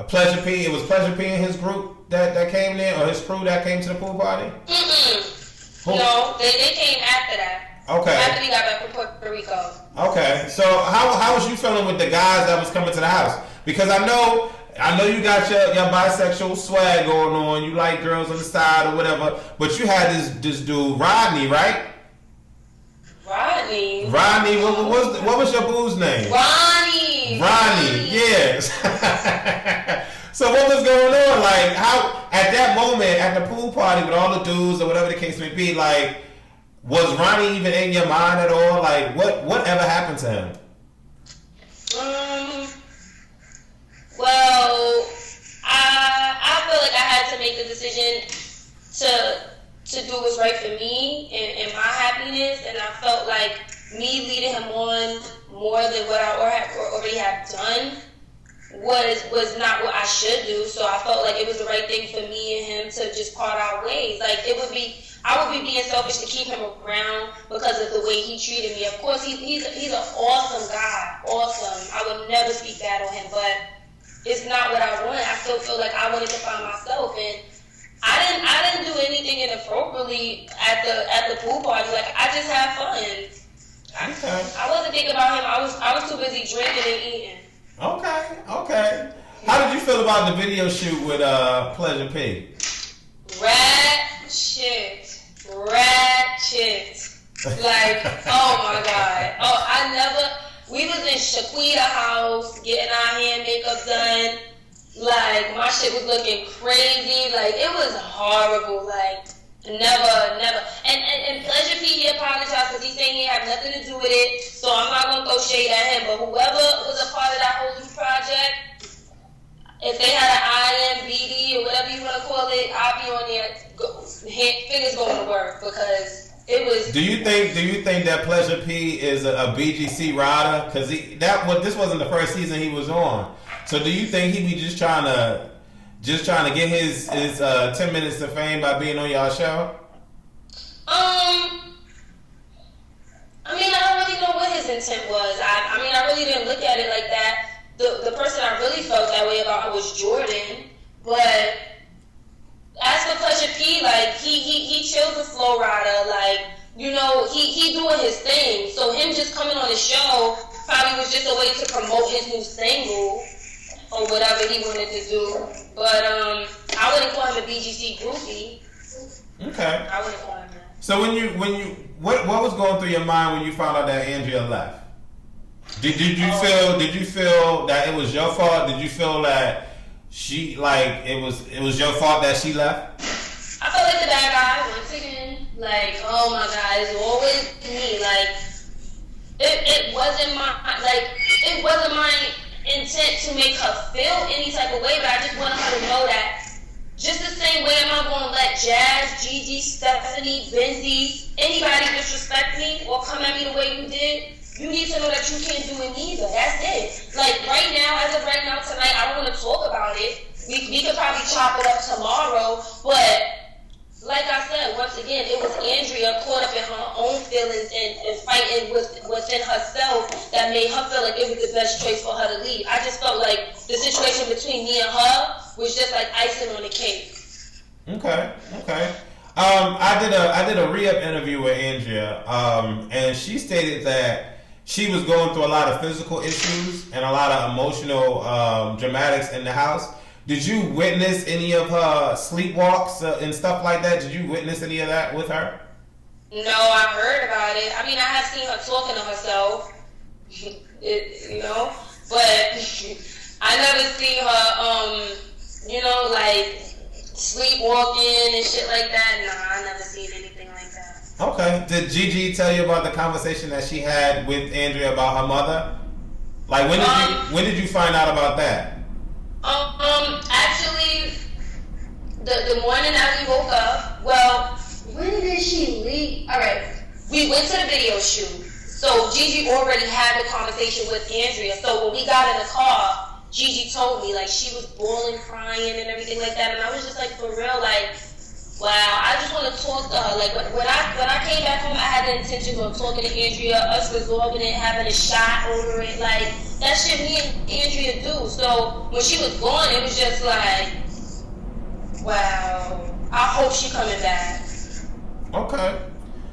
Pleasure P? It was Pleasure P and his group that came there, or his crew that came to the pool party. No, they came after that. Okay. After we got back from Puerto Rico. Okay. So how was you feeling with the guys that was coming to the house? Because I know you got your bisexual swag going on. You like girls on the side or whatever. But you had this dude Rodney, right? Rodney. What was your boo's name? Ronnie, yes. So what was going on? Like, how at that moment at the pool party with all the dudes or whatever the case may be, like, was Ronnie even in your mind at all? Like, whatever happened to him? Well, I feel like I had to make the decision to do what's right for me and my happiness, and I felt like me leading him on more than what I already have done was not what I should do. So I felt like it was the right thing for me and him to just part our ways. Like, I would be being selfish to keep him around because of the way he treated me. Of course, he's an awesome guy, awesome. I would never speak bad on him, but it's not what I want. I still feel like I wanted to find myself, and I didn't do anything inappropriately at the pool party. Like, I just had fun. I wasn't thinking about him. I was too busy drinking and eating. Okay. How did you feel about the video shoot with Pleasure P? Ratchet. Like, oh my God. We was in Shaquita house getting our hand makeup done. Like, my shit was looking crazy. Like, it was horrible. Like, never. And Pleasure P, he apologized because he's saying he had nothing to do with it. So I'm not going to throw shade at him. But whoever was a part of that whole new project, if they had an IMBD or whatever you want to call it, I'll be on there. Fingers going to work because it was. Do you think that Pleasure P is a BGC rider? Because this wasn't the first season he was on. So do you think he be just trying to get his 10 minutes of fame by being on y'all show? I mean, I don't really know what his intent was. I really didn't look at it like that. The person I really felt that way about was Jordan. But as for Pleasure P, like, he chills a flow rider. Like, you know, he doing his thing. So him just coming on the show probably was just a way to promote his new single or whatever he wanted to do. But I wouldn't call him a BGC groupie. Okay. I wouldn't call him that. So what was going through your mind when you found out that Andrea left? Did you feel that it was your fault? Did you feel that it was your fault that she left? I felt like the bad guy once again. Like, oh my God, it's always me. Like, it wasn't my intent to make her feel any type of way, but I just wanted her to know that just the same way I'm not going to let Jazz, Gigi, Stephanie, Benzie, anybody disrespect me or come at me the way you did, you need to know that you can't do it neither. That's it. Like, as of right now, tonight, I don't want to talk about it. We could probably chop it up tomorrow, but like I said, once again, it was Andrea caught up in her own feelings and fighting within herself that made her feel like it was the best choice for her to leave. I just felt like the situation between me and her was just like icing on the cake. Okay. I did a re-up interview with Andrea, and she stated that she was going through a lot of physical issues and a lot of emotional dramatics in the house. Did you witness any of her sleepwalks and stuff like that? Did you witness any of that with her? No, I heard about it. I mean, I have seen her talking to herself, but I never seen her, like sleepwalking and shit like that. Nah, I never seen anything like that. Okay. Did Gigi tell you about the conversation that she had with Andrea about her mother? Like, when did you find out about that? Actually, the morning that we woke up, well, when did she leave? All right, we went to the video shoot. So Gigi already had the conversation with Andrea. So when we got in the car, Gigi told me like she was bawling, crying, and everything like that. And I was just like, for real, like, wow. I just want to talk to her. Like when I came back home, I had the intentions of talking to Andrea, us resolving it, having a shot over it. Like that shit me and Andrea do. So when she was gone, it was just like, wow. I hope she coming back. Okay.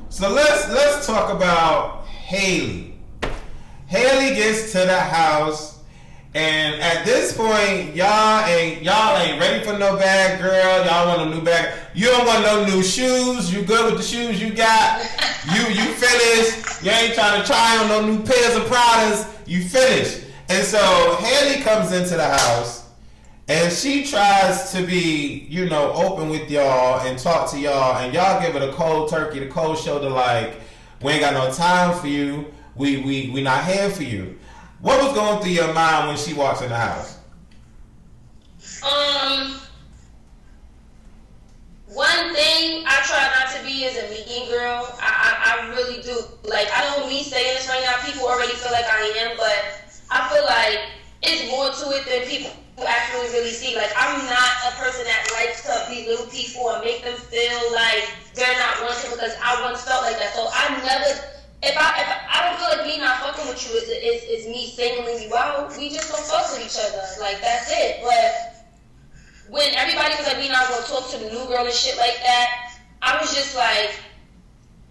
So let's talk about Haley. Haley gets to the house, and at this point, y'all ain't ready for no bag girl. Y'all want a new bag. You don't want no new shoes. You good with the shoes you got. You finished. You ain't trying to try on no new pairs of Pradas. You finished. And so Haley comes into the house, and she tries to be, you know, open with y'all and talk to y'all, and y'all give it a cold turkey, the cold shoulder, like, we ain't got no time for you. We not here for you. What was going through your mind when she walks in the house? One thing I try not to be is a mean girl. I really do. Like, I know me saying this right now, people already feel like I am, but I feel like it's more to it than people actually really see. Like, I'm not a person that likes to belittle people or make them feel like they're not wanted, because I once felt like that. So I never, if I don't feel like me not fucking with you is me singling you out. We just don't fuck with each other. Like, that's it. But when everybody was like, we not gonna talk to the new girl and shit like that, I was just like,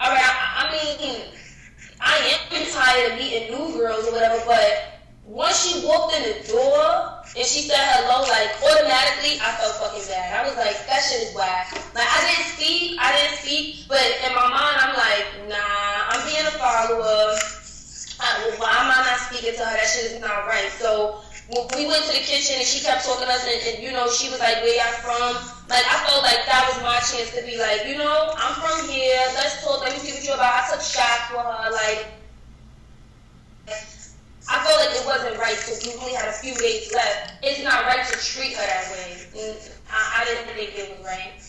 all right, I mean, I am tired of meeting new girls or whatever, but once she walked in the door and she said hello, like, automatically I felt fucking bad. I was like, that shit is whack. Like, I didn't speak, but in my mind I'm like, nah, I'm being a follower. Why am I not speaking to her? That shit is not right. So when we went to the kitchen and she kept talking to us, and you know, she was like, where y'all from? Like, I felt like that was my chance to be like, you know, I'm from here, let's talk, let me see what you're about. I took shots for her, like, I felt like it wasn't right because we only had a few days left. It's not right to treat her that way. I didn't think it was right.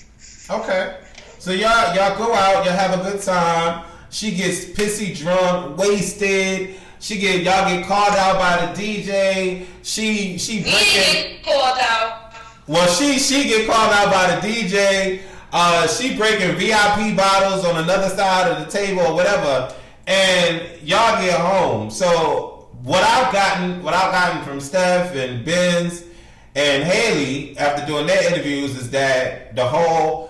Okay. So y'all go out, y'all have a good time. She gets pissy drunk, wasted. Y'all get called out by the DJ. She breaking. Get called out. Well, she get called out by the DJ. She breaking VIP bottles on another side of the table or whatever, and y'all get home. So what I've gotten from Steph and Benz and Haley after doing their interviews is that the whole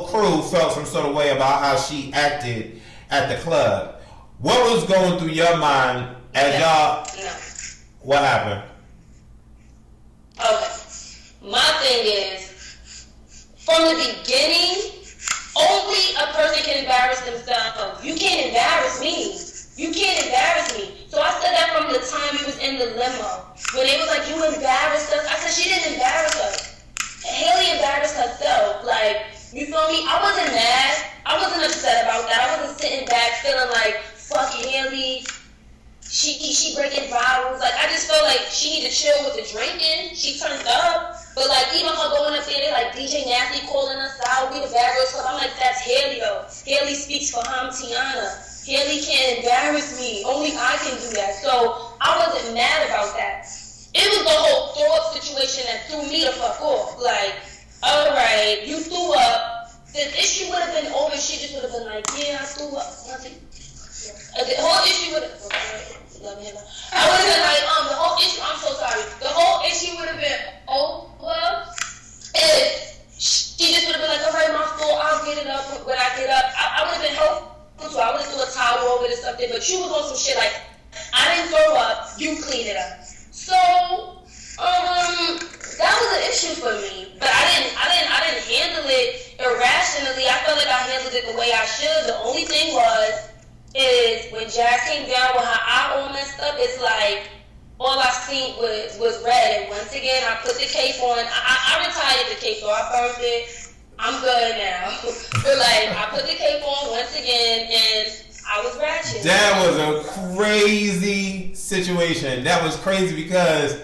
crew felt some sort of way about how she acted at the club. What was going through your mind as y'all? No. What happened? Okay. My thing is, from the beginning, only a person can embarrass themselves. You can't embarrass me. You can't embarrass me. So I said that from the time we was in the limo. When they was like, you embarrassed us, I said, she didn't embarrass us. Haley embarrassed herself. Like, you feel me? I wasn't mad. I wasn't upset about that. I wasn't sitting back feeling like, fuck Haley. She breaking bottles. Like, I just felt like she needed to chill with the drinking. She turned up. But like, even her going up there, they like DJ Nasty calling us out. We the bad girls club. I'm like, that's Haley though. Haley speaks for her. I'm Tiana. Haley can't embarrass me. Only I can do that. So I wasn't mad about that. It was the whole throw up situation that threw me the fuck off. Like, all right, you threw up. The issue would have been over. She just would have been like, yeah, I threw up. The whole issue would have. I would have been like, the whole issue. I'm so sorry. The whole issue would have been over if she just would have been like, all right, my fault. I'll get it up when I get up. I would have been helpful. So I would have threw a towel over this stuff there, but you was on some shit like, I didn't throw up, you clean it up. So, that was an issue for me. But I didn't handle it irrationally. I felt like I handled it the way I should. The only thing is when Jazz came down with her eye all messed up, it's like all I seen was red. And once again, I put the cape on. I retired the cape, so I burned it. I'm good now. But like, I put the cape on once again, and I was ratchet. That was a crazy situation. That was crazy because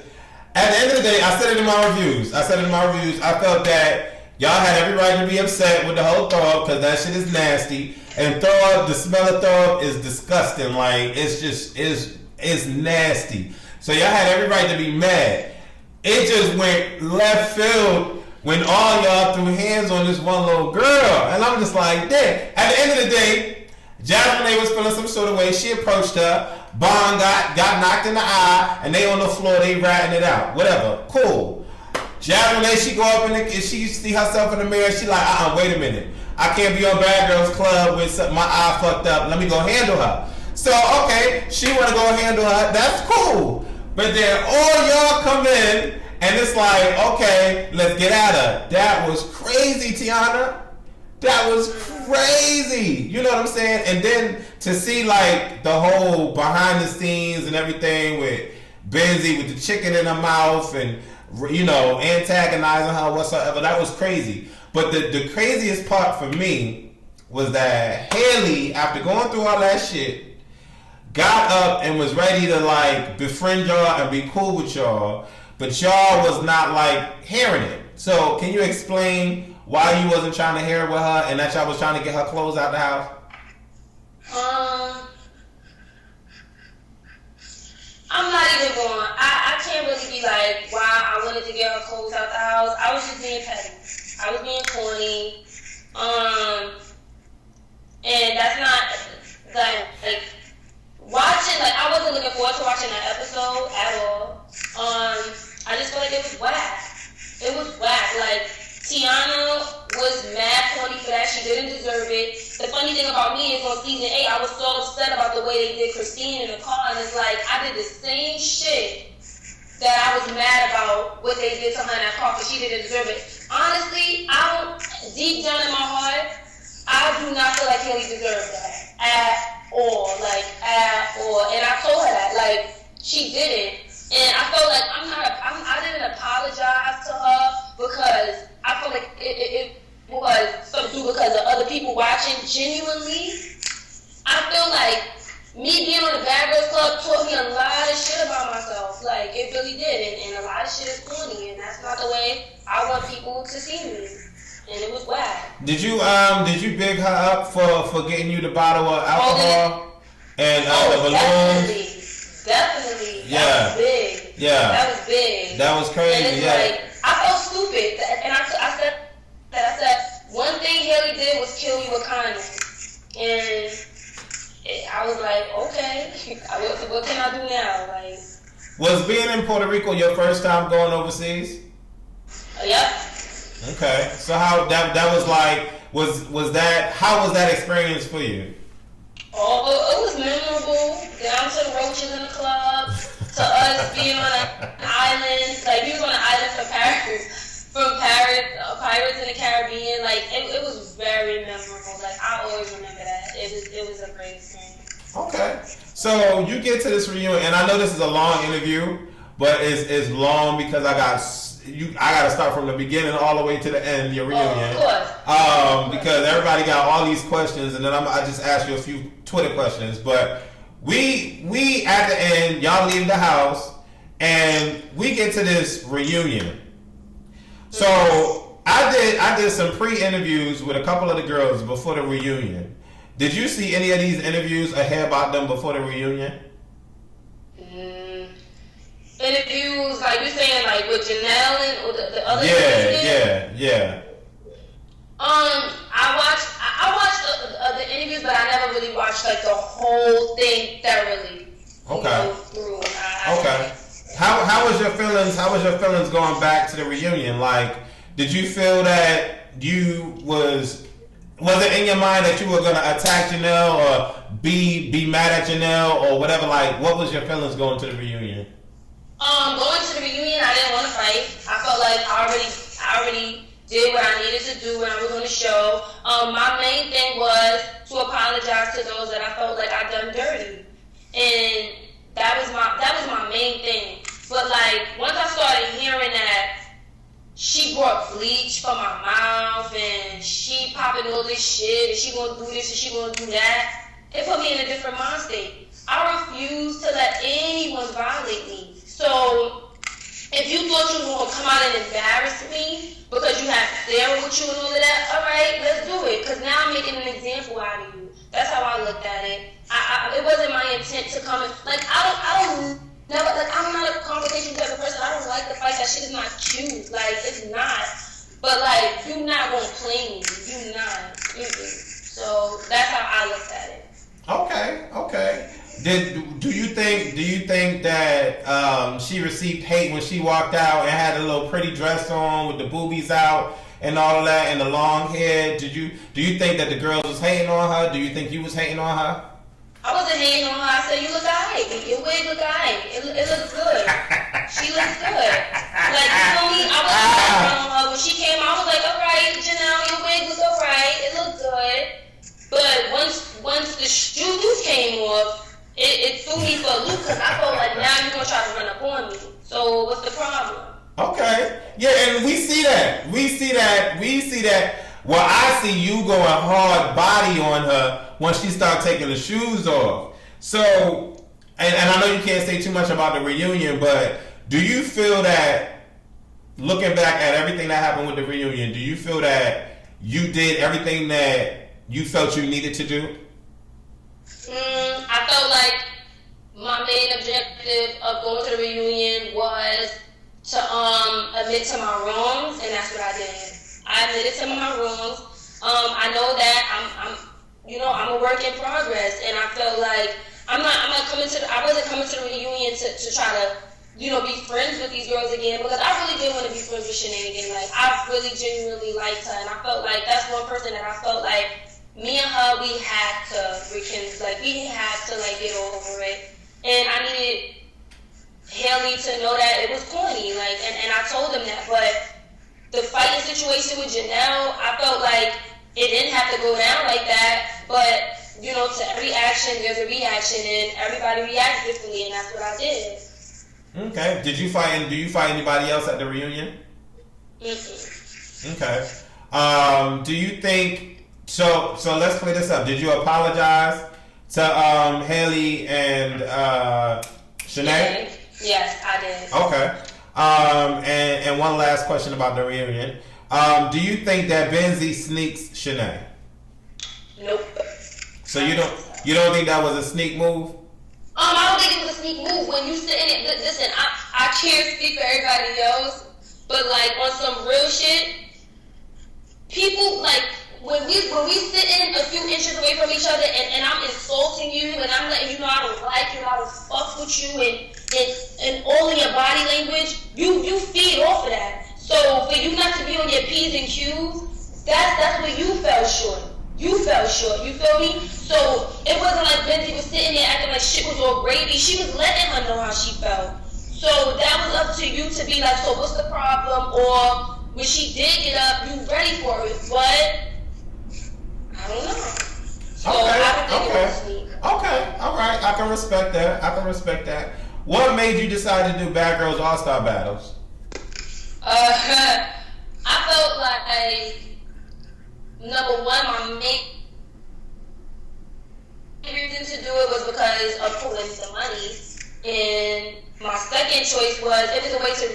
at the end of the day, I said it in my reviews. I felt that Y'all had every right to be upset with the whole throw up because that shit is nasty. And throw up, the smell of throw up is disgusting. Like, it's just, it's nasty. So y'all had every right to be mad. It just went left field when all y'all threw hands on this one little girl. And I'm just like, damn. At the end of the day, Jasmine was feeling some sort of way. She approached her. Bond got knocked in the eye. And they on the floor, they ratting it out. Whatever. Cool. Jasmine, she go up and she see herself in the mirror. She like, wait a minute. I can't be on Bad Girls Club with my eye fucked up. Let me go handle her. So, okay, she want to go handle her. That's cool. But then all y'all come in, and it's like, okay, let's get at her. That was crazy, Tiana. That was crazy. You know what I'm saying? And then to see, like, the whole behind the scenes and everything with Benzie with the chicken in her mouth and, you know, antagonizing her whatsoever, that was crazy. But the craziest part for me was that Haley, after going through all that shit, got up and was ready to like befriend y'all and be cool with y'all, but y'all was not like hearing it. So can you explain why you wasn't trying to hear it with her and that y'all was trying to get her clothes out the house? I'm not even going. I can't really be like why I wanted to get her clothes out the house. I was just being petty. I was being corny. And that's not like watching, like, I wasn't looking forward to watching that episode at all. I just feel like it was whack. It was whack. Like, Tiana was mad corny for that. She didn't deserve it. The funny thing about me is on season 8, I was so upset about the way they did Christine in the car. And it's like, I did the same shit that I was mad about what they did to her in that car because she didn't deserve it. Honestly, deep down in my heart, I do not feel like Haley deserved that at all. Like, at all. And I told her that, like, she didn't. And I felt like I didn't apologize to her because I felt like it was something because of other people watching. Genuinely, I feel like me being on the Bad Girls Club taught me a lot of shit about myself. Like, it really did. And a lot of shit is corny, and that's not the way I want people to see me. And it was whack. Did you big her up for getting you the bottle of alcohol and the balloons? Definitely. Yeah. That was big. Yeah. That was big. That was crazy. And it's like, I felt stupid. And I said, one thing Haley did was kill you with kindness. And I was like, okay, what can I do now? Like, was being in Puerto Rico your first time going overseas? Yep. Okay, so how that was like? How was that experience for you? Oh, it was memorable. Down to the roaches in the club, to us being on an island. Like, we was on an island from Pirates in the Caribbean. Like, it was very memorable. Like, I always remember that. It was a great experience. Okay, so you get to this reunion, and I know this is a long interview, but it's long because I got to start from the beginning all the way to the end, your reunion. Of course. Because everybody got all these questions, and then I just asked you a few Twitter questions. But we at the end, y'all leave the house, and we get to this reunion. So I did some pre-interviews with a couple of the girls before the reunion. Did you see any of these interviews or hear about them before the reunion? Interviews, like you saying, like with Janelle and the other Yeah. I watched the interviews, but I never really watched like the whole thing thoroughly. Okay. Through. Okay. How was your feelings? How was your feelings going back to the reunion? Like, did you feel that was it in your mind that you were gonna attack Janelle or be mad at Janelle or whatever? Like, what was your feelings going to the reunion? Going to the reunion, I didn't want to fight. I felt like I already did what I needed to do when I was on the show. My main thing was to apologize to those that I felt like I done dirty, and that was my main thing. But like, once I started hearing that she brought bleach for my mouth and she popping all this shit and she gonna do this and she gonna do that, it put me in a different mind state. I refuse to let anyone violate me. So it if you thought you were gonna come out and embarrass me because you had Sarah with you and all of that, all right, let's do it. Cause now I'm making an example out of you. That's how I looked at it. It wasn't my intent to come in. Like I'm not a confrontation type of person. I don't like the fight. That shit is not cute. Like it's not. But like you not gonna play me. You not. So that's how I looked at it. Okay. Do you think that she received hate when she walked out and had a little pretty dress on with the boobies out and all of that and the long hair? Do you think that the girls was hating on her? Do you think you was hating on her? I wasn't hating on her. I said you look alright. Your wig look alright. It looks good. She looks good. Like you know me, I wasn't hating on her when she came out. I was like, alright, Janelle, your wig looks alright. It looked good. But once the shoes came off, it threw me for a loop because I felt like now you're gonna try to run up on me. So what's the problem? Okay. Yeah, and we see that. Well, I see you going hard body on her when she started taking the shoes off. So, and I know you can't say too much about the reunion, but do you feel that, looking back at everything that happened with the reunion, do you feel that you did everything that you felt you needed to do? I felt like my main objective of going to the reunion was to admit to my wrongs, and that's what I did. I admitted to my wrongs. I know that I'm a work in progress, and I felt like I wasn't coming to the reunion to try to, be friends with these girls again, because I really did want to be friends with Shanae again. Like I really genuinely liked her, and I felt like that's one person that I felt like me and her, we had to get over it. And I needed Haley to know that it was corny, and I told them that. But the fighting situation with Janelle, I felt like it didn't have to go down like that. But, to every action, there's a reaction, and everybody reacts differently, and that's what I did. Okay. Do you fight anybody else at the reunion? Mm-hmm. Okay. Do you think... So let's play this up. Did you apologize to Haley and Shanae? Yes, I did. Okay. And one last question about the reunion. Do you think that Benzie sneaks Shanae? Nope. So you don't think that was a sneak move? I don't think it was a sneak move. When you sit in it, listen, I can't speak for everybody else, but like on some real shit, people like. When we sitting a few inches away from each other and I'm insulting you and I'm letting you know I don't like you, I don't fuck with you and all in your body language, you feed off of that. So for you not to be on your P's and Q's, that's where you fell short. You feel me? So it wasn't like Benzie was sitting there acting like shit was all gravy. She was letting her know how she felt. So that was up to you to be like, so what's the problem? Or when she did get up, you ready for it. But I don't know. So I don't think it was sneak. Okay, all right. I can respect that. What made you decide to do Bad Girls All-Star Battles? I felt like, number one, my main reason to do it was because of pulling some money. And my second choice was, it was a way to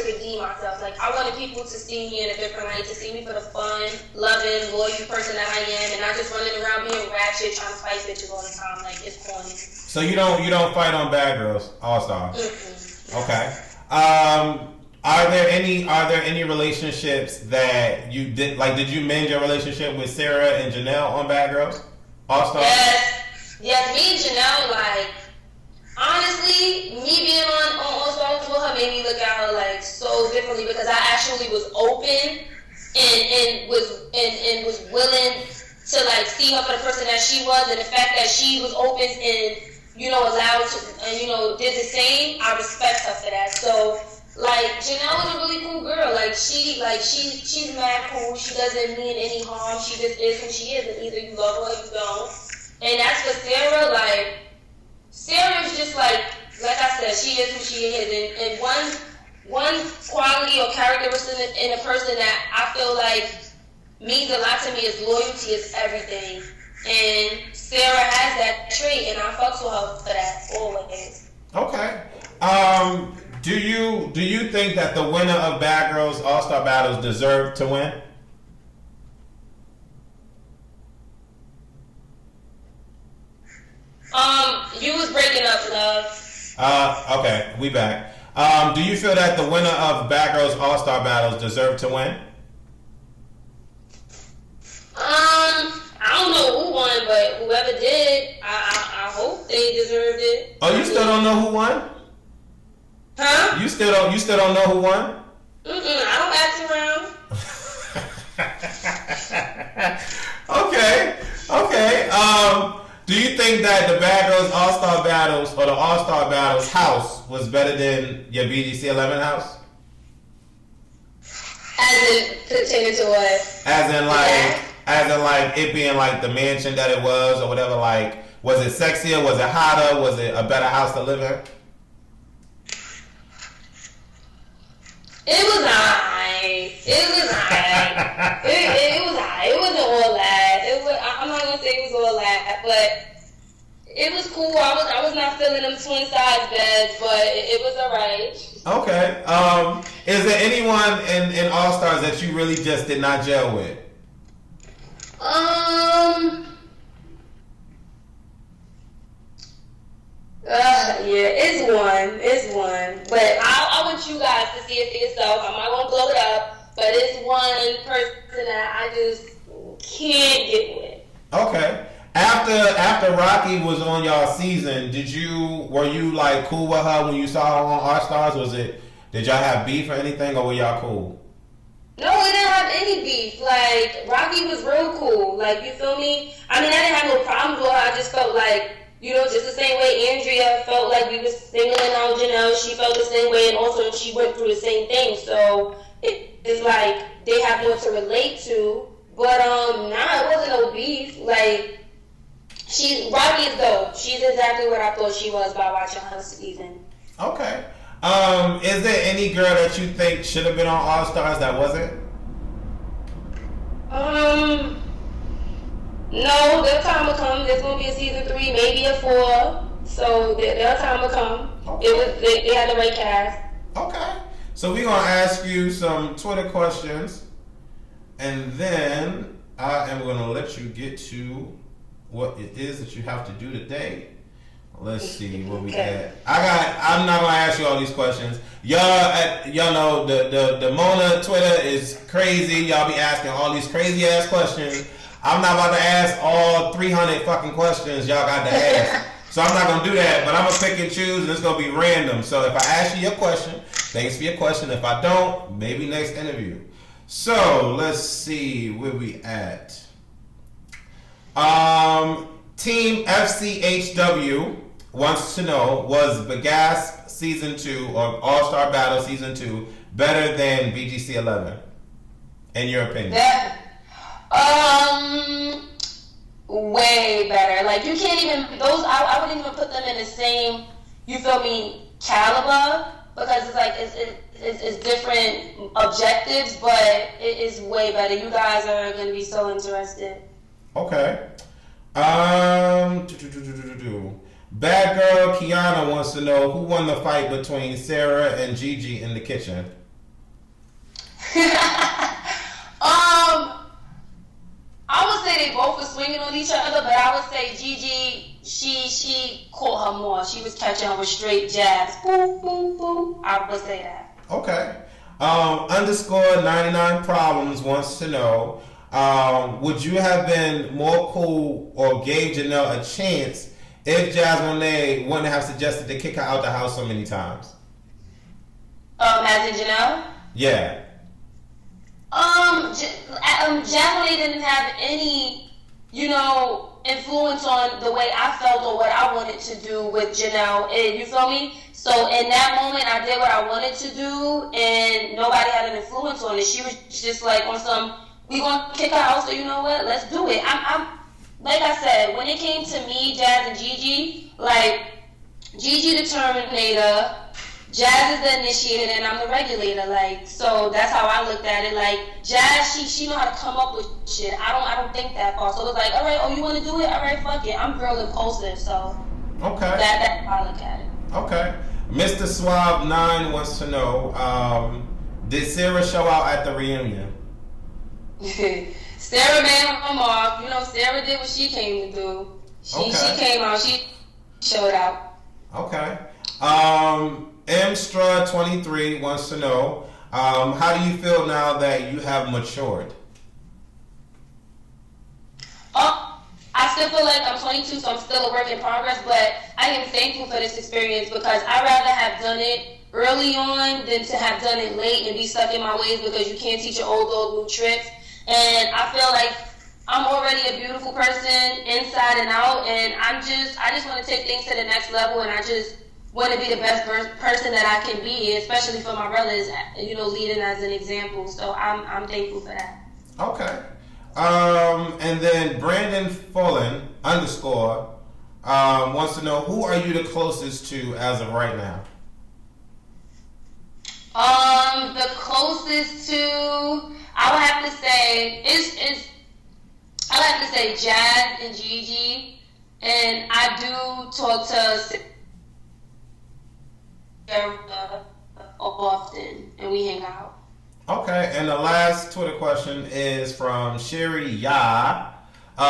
redeem myself. Like, I wanted people to see me in a different light, to see me for the fun, loving, loyal person that I am, and not just running around being ratchet, trying to fight bitches all the time. Like, it's corny. So you don't fight on Bad Girls All-Star? Mm-hmm. Okay. Are there any relationships that you did? Like, did you mend your relationship with Sarah and Janelle on Bad Girls All-Star? Yes, me and Janelle, like, honestly, me being on All-Stars with her made me look at her like so differently, because I actually was open and was willing to like see her for the person that she was, and the fact that she was open and allowed to and did the same, I respect her for that. So like Janelle is a really cool girl. Like she's mad cool. She doesn't mean any harm. She just is who she is, and either you love her or you don't. And as for Sarah, like, Sarah's just like I said, she is who she is, and one quality or characteristic in a person that I feel like means a lot to me is loyalty is everything. And Sarah has that trait, and I fucks with her for that always. Okay. Do you think that the winner of Bad Girls All-Star Battles deserved to win? You was breaking up, love. Okay, we back. Do you feel that the winner of Bad Girls All-Star Battles deserved to win? I don't know who won, but whoever did, I hope they deserved it. Oh, you still don't know who won? Huh? You still don't know who won? I don't ask around. Okay. Do you think that the Bad Girls All-Star Battles or the All-Star Battles house was better than your BGC11 house? As in pertaining to what? As in like it being like the mansion that it was or whatever. Like, was it sexier? Was it hotter? Was it a better house to live in? It was alright. It was alright. It was alright. It wasn't all that. I'm not gonna say it was all that, but it was cool. I was not feeling them twin size beds, but it was alright. Okay. Is there anyone in All Stars that you really just did not gel with? It's one. But I want you guys to see it for yourself. I'm not gonna blow it up, but it's one person that I just can't get with. Okay. After Rocky was on y'all season, were you like cool with her when you saw her on All Stars? Did y'all have beef or anything, or were y'all cool? No, we didn't have any beef. Like, Rocky was real cool. Like, you feel me? I mean, I didn't have no problems with her. I just felt like, just the same way Andrea felt like we was singling out Janelle. She felt the same way, and also she went through the same thing. So it's like they have more to relate to. But it wasn't no beef. Like, Rocky is dope. She's exactly what I thought she was by watching her season. Okay. Is there any girl that you think should have been on All Stars that wasn't? No, their time will come. There's gonna be a season 3, maybe a 4. So their time will come. Okay. They had the right cast. Okay. So we're gonna ask you some Twitter questions, and then I am gonna let you get to what it is that you have to do today. Let's see what we got. I'm not gonna ask you all these questions. Y'all know the Mona Twitter is crazy. Y'all be asking all these crazy ass questions. I'm not about to ask all 300 fucking questions y'all got to ask. So I'm not gonna do that. But I'm gonna pick and choose, and it's gonna be random. So if I ask you your question, thanks for your question. If I don't, maybe next interview. So let's see where we at. Team FCHW wants to know, was Bagasse Season 2 or All-Star Battle Season 2 better than BGC11? In your opinion? Way better. Like, you can't even, those, I wouldn't even put them in the same, you feel me, caliber, because it's like, it's different objectives, but it is way better. You guys are going to be so interested. Okay. Bad girl Tiana wants to know who won the fight between Sarah and Gigi in the kitchen. I would say they both were swinging on each other, but I would say Gigi, she caught her more. She was catching her with straight jabs. Boom, boom, boom. I would say that. Okay. Underscore 99 Problems wants to know, would you have been more cool or gave Janelle a chance if Jasmine wouldn't have suggested to kick her out the house so many times? As in Janelle? Yeah. Jasmine didn't have any, influence on the way I felt or what I wanted to do with Janelle. And you feel me? So in that moment, I did what I wanted to do, and nobody had an influence on it. She was just like on some, we gonna kick her out, so you know what? Let's do it. I'm like I said, when it came to me, Jazz, and Gigi, like Gigi the Terminator, Jazz is the initiator, and I'm the regulator. Like, so that's how I looked at it. Like, Jazz, she know how to come up with shit. I don't think that far. So it was like, all right, you want to do it? All right, fuck it. I'm real impulsive, so okay. That's how I look at it. Okay. Mr. Swab 9 wants to know, did Sarah show out at the reunion? Sarah made her mark. You know, Sarah did what she came to do. She came out. She showed out. Okay. Mstra 23 wants to know, how do you feel now that you have matured? I still feel like I'm 22, so I'm still a work in progress, but I am thankful for this experience because I'd rather have done it early on than to have done it late and be stuck in my ways because you can't teach an old dog new tricks. And I feel like I'm already a beautiful person inside and out, and I just want to take things to the next level, and I just want to be the best person that I can be, especially for my brothers, you know, leading as an example. So I'm thankful for that. Okay. And then Brandon Fullen _ wants to know, who are you the closest to as of right now? The closest to, I would have to say I would have to say Jazz and Gigi, and I do talk to Sarah often, and we hang out. Okay, and the last Twitter question is from Sherry Ya. Yeah.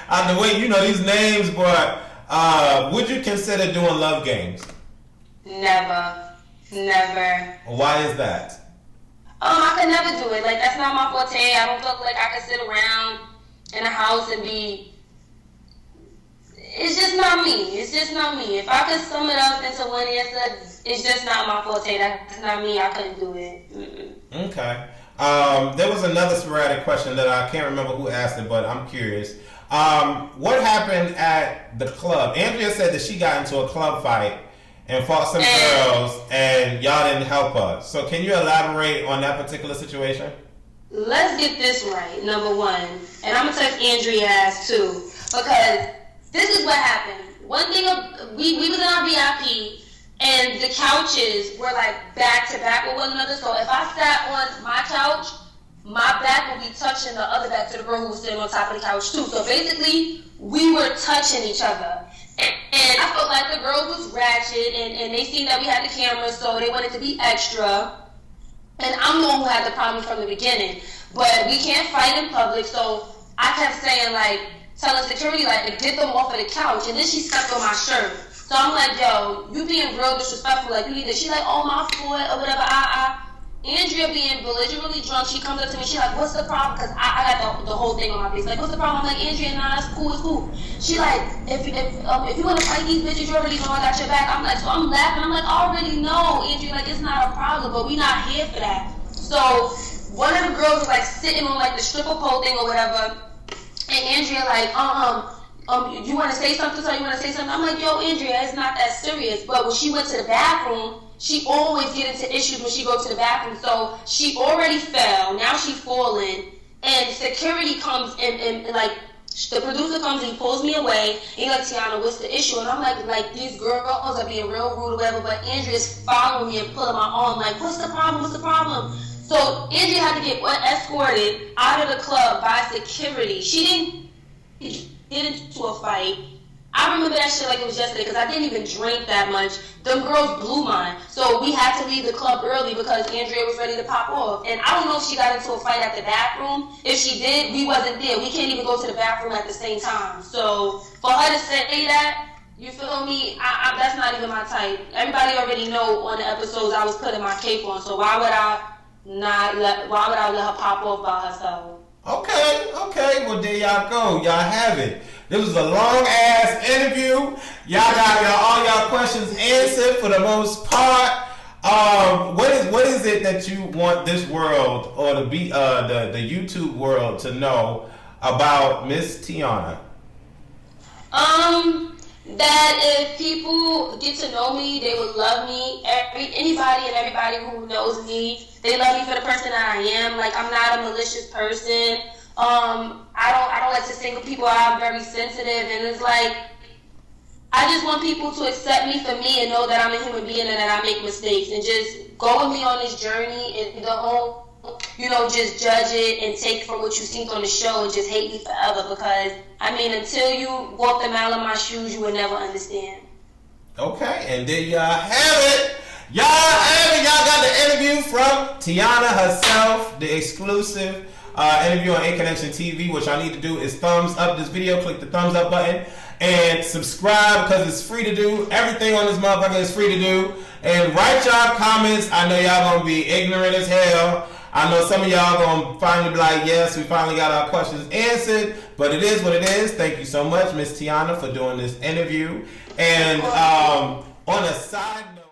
I don't the way you know these names, but would you consider doing love games? Never. Why is that? I could never do it. Like, that's not my forte. I don't feel like I could sit around in a house and be. It's just not me. If I could sum it up into one answer, it's just not my forte. That's not me. I couldn't do it. Mm-mm. Okay. There was another sporadic question that I can't remember who asked it, but I'm curious. What happened at the club? Andrea said that she got into a club fight and fought some girls, and y'all didn't help her. So can you elaborate on that particular situation? Let's get this right, number one. And I'm going to text Andrea ass too, because this is what happened. One thing, we was in our VIP, and the couches were like back to back with one another. So if I sat on my couch, my back would be touching the other back to the girl who was sitting on top of the couch too. So basically, we were touching each other. And I felt like the girl was ratchet, and they seen that we had the camera, so they wanted to be extra. And I'm the one who had the problem from the beginning. But we can't fight in public, so I kept saying, like, telling security, like, to get them off of the couch. And then she stepped on my shirt. So I'm like, yo, you being real disrespectful. Like, you need this. She like, oh, my fault, or whatever. Andrea being belligerently drunk, she comes up to me. She like, what's the problem? Because I got the whole thing on my face. Like, what's the problem? I'm like, Andrea, nah, it's cool, it's cool. She like, if you want to fight these bitches, you already know I got your back. I'm like, so I'm laughing. I'm like, I already know, Andrea. Like, it's not a problem, but we not here for that. So one of the girls was like sitting on like the stripper pole thing or whatever, and Andrea like, you want to say something? So you want to say something? I'm like, yo, Andrea, it's not that serious. But when she went to the bathroom, she always get into issues when she goes to the bathroom. So she already fell. Now she's falling. And security comes and like, the producer comes and he pulls me away. And he's like, Tiana, what's the issue? And I'm like, these girls are being real rude or whatever. But Andrea's following me and pulling my arm. Like, what's the problem? What's the problem? So Andrea had to get escorted out of the club by security. She didn't get into a fight. I remember that shit like it was yesterday because I didn't even drink that much. Them girls blew mine. So we had to leave the club early because Andrea was ready to pop off. And I don't know if she got into a fight at the bathroom. If she did, we wasn't there. We can't even go to the bathroom at the same time. So for her to say that, you feel me? That's not even my type. Everybody already know on the episodes I was putting my cape on. So why would I let her pop off by herself? Okay. Well, there y'all go. Y'all have it. This was a long ass interview. Y'all got all y'all questions answered for the most part. What is it that you want this world or the YouTube world to know about Miss Tiana? That if people get to know me, they would love me. Anybody and everybody who knows me, they love me for the person that I am. Like, I'm not a malicious person. I don't like to single people out. I'm very sensitive, and it's like, I just want people to accept me for me and know that I'm a human being and that I make mistakes, and just go with me on this journey. And just judge it and take from what you seen on the show and just hate me forever. Because, I mean, until you walk the mile in my shoes, you will never understand. Okay, and there y'all have it. Y'all got the interview from Tiana herself, the exclusive interview on Aconnectiontv. What y'all need to do is thumbs up this video, click the thumbs up button, and subscribe because it's free to do. Everything on this motherfucker is free to do. And write y'all comments. I know y'all gonna be ignorant as hell. I know some of y'all gonna finally be like, yes, we finally got our questions answered. But it is what it is. Thank you so much, Miss Tiana, for doing this interview. And on a side note,